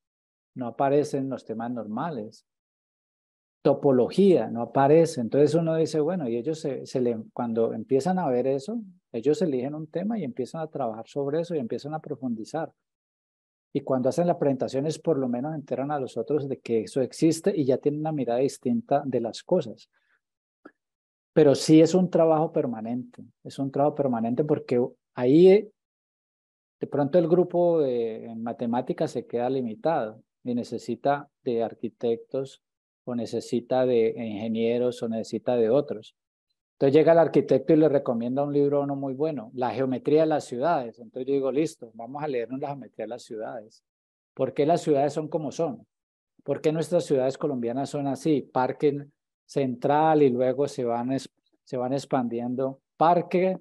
[SPEAKER 2] no aparecen en los temas normales. Topología, no aparece. Entonces uno dice, bueno, y ellos cuando empiezan a ver eso, ellos eligen un tema y empiezan a trabajar sobre eso y empiezan a profundizar. Y cuando hacen la presentación es por lo menos enteran a los otros de que eso existe y ya tienen una mirada distinta de las cosas. Pero sí es un trabajo permanente porque ahí de pronto el grupo en matemáticas se queda limitado y necesita de arquitectos o necesita de ingenieros o necesita de otros. Entonces llega el arquitecto y le recomienda un libro no muy bueno, La geometría de las ciudades. Entonces yo digo, listo, vamos a leernos la geometría de las ciudades. ¿Por qué las ciudades son como son? ¿Por qué nuestras ciudades colombianas son así? Parque central y luego se van expandiendo. Parque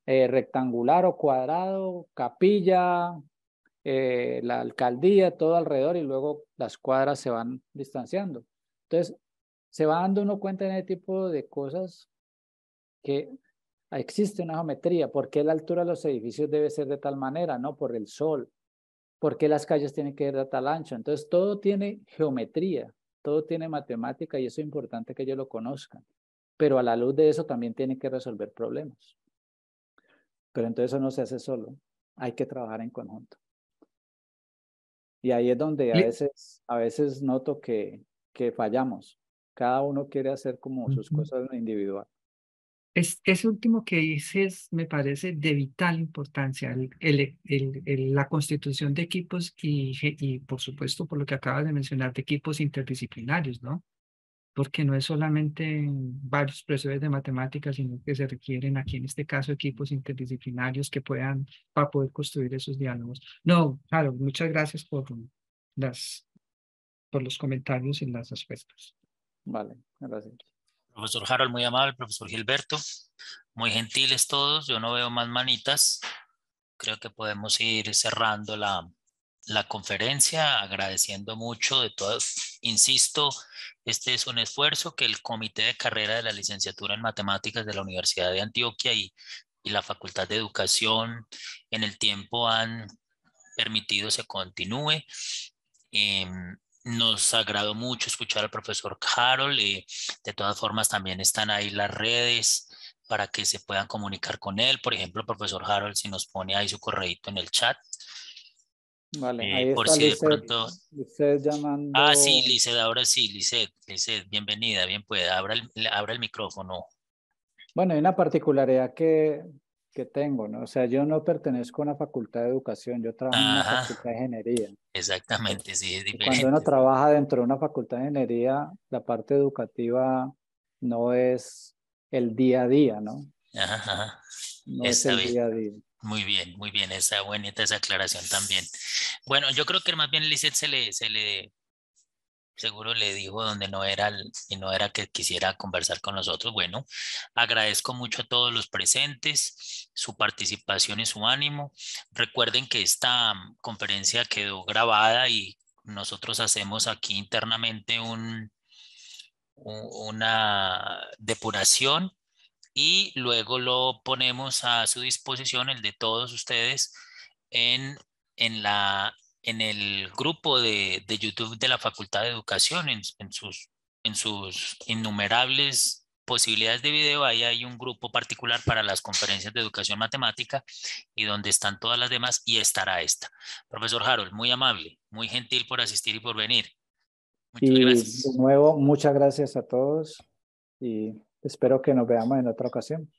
[SPEAKER 2] rectangular o cuadrado, capilla, la alcaldía, todo alrededor y luego las cuadras se van distanciando. Entonces, se va dando uno cuenta en ese tipo de cosas que existe una geometría. ¿Por qué la altura de los edificios debe ser de tal manera? No, por el sol. ¿Por qué las calles tienen que ir de tal ancho? Entonces, todo tiene geometría, todo tiene matemática y eso es importante que ellos lo conozcan. Pero a la luz de eso también tienen que resolver problemas. Pero entonces eso no se hace solo, hay que trabajar en conjunto. Y ahí es donde a veces noto que fallamos. Cada uno quiere hacer como sus cosas individual.
[SPEAKER 5] Ese último que dices me parece de vital importancia, la constitución de equipos y por supuesto por lo que acabas de mencionar, de equipos interdisciplinarios, ¿no? Porque no es solamente varios profesores de matemáticas, sino que se requieren aquí en este caso equipos interdisciplinarios que puedan, para poder construir esos diálogos. No, claro, muchas gracias por los comentarios y las respuestas.
[SPEAKER 2] Vale, gracias.
[SPEAKER 1] Profesor Harold, muy amable, profesor Gilberto, muy gentiles todos, yo no veo más manitas, creo que podemos ir cerrando la conferencia, agradeciendo mucho de todos. Insisto, este es un esfuerzo que el Comité de Carrera de la Licenciatura en Matemáticas de la Universidad de Antioquia y la Facultad de Educación en el tiempo han permitido se continúe. Nos agradó mucho escuchar al profesor Harold. De todas formas, también están ahí las redes para que se puedan comunicar con él. Por ejemplo, profesor Harold, si nos pone ahí su correíto en el chat.
[SPEAKER 2] Vale, ahí
[SPEAKER 1] Por
[SPEAKER 2] está
[SPEAKER 1] si de
[SPEAKER 2] Lizeth,
[SPEAKER 1] pronto...
[SPEAKER 2] Lizeth
[SPEAKER 1] Ah, sí,
[SPEAKER 2] llamando.
[SPEAKER 1] Lizeth, ahora sí, Lizeth, bienvenida, bien pueda, abra el micrófono.
[SPEAKER 2] Bueno, hay una particularidad que tengo, ¿no? O sea, yo no pertenezco a una facultad de educación, yo trabajo en una
[SPEAKER 1] Ajá,
[SPEAKER 2] facultad de ingeniería.
[SPEAKER 1] exactamente, sí, es
[SPEAKER 2] Y cuando uno
[SPEAKER 1] diferente.
[SPEAKER 2] trabaja dentro de una facultad de ingeniería, la parte educativa no es el día a día, ¿no?
[SPEAKER 1] Ajá,
[SPEAKER 2] No es
[SPEAKER 1] está
[SPEAKER 2] el
[SPEAKER 1] bien.
[SPEAKER 2] día a día.
[SPEAKER 1] Muy bien, esa bonita esa aclaración también. Bueno, yo creo que más bien Lizeth seguro le dijo donde no era y no era que quisiera conversar con nosotros. Bueno, agradezco mucho a todos los presentes, su participación y su ánimo. Recuerden que esta conferencia quedó grabada y nosotros hacemos aquí internamente una depuración y luego lo ponemos a su disposición, el de todos ustedes, en, en la, en el grupo de YouTube de la Facultad de Educación, en sus innumerables posibilidades de video. Ahí hay un grupo particular para las conferencias de educación matemática y donde están todas las demás y estará esta. Profesor Harold, muy amable, muy gentil por asistir y por venir. Muchas
[SPEAKER 2] Y de
[SPEAKER 1] gracias.
[SPEAKER 2] nuevo, muchas gracias a todos y espero que nos veamos en otra ocasión.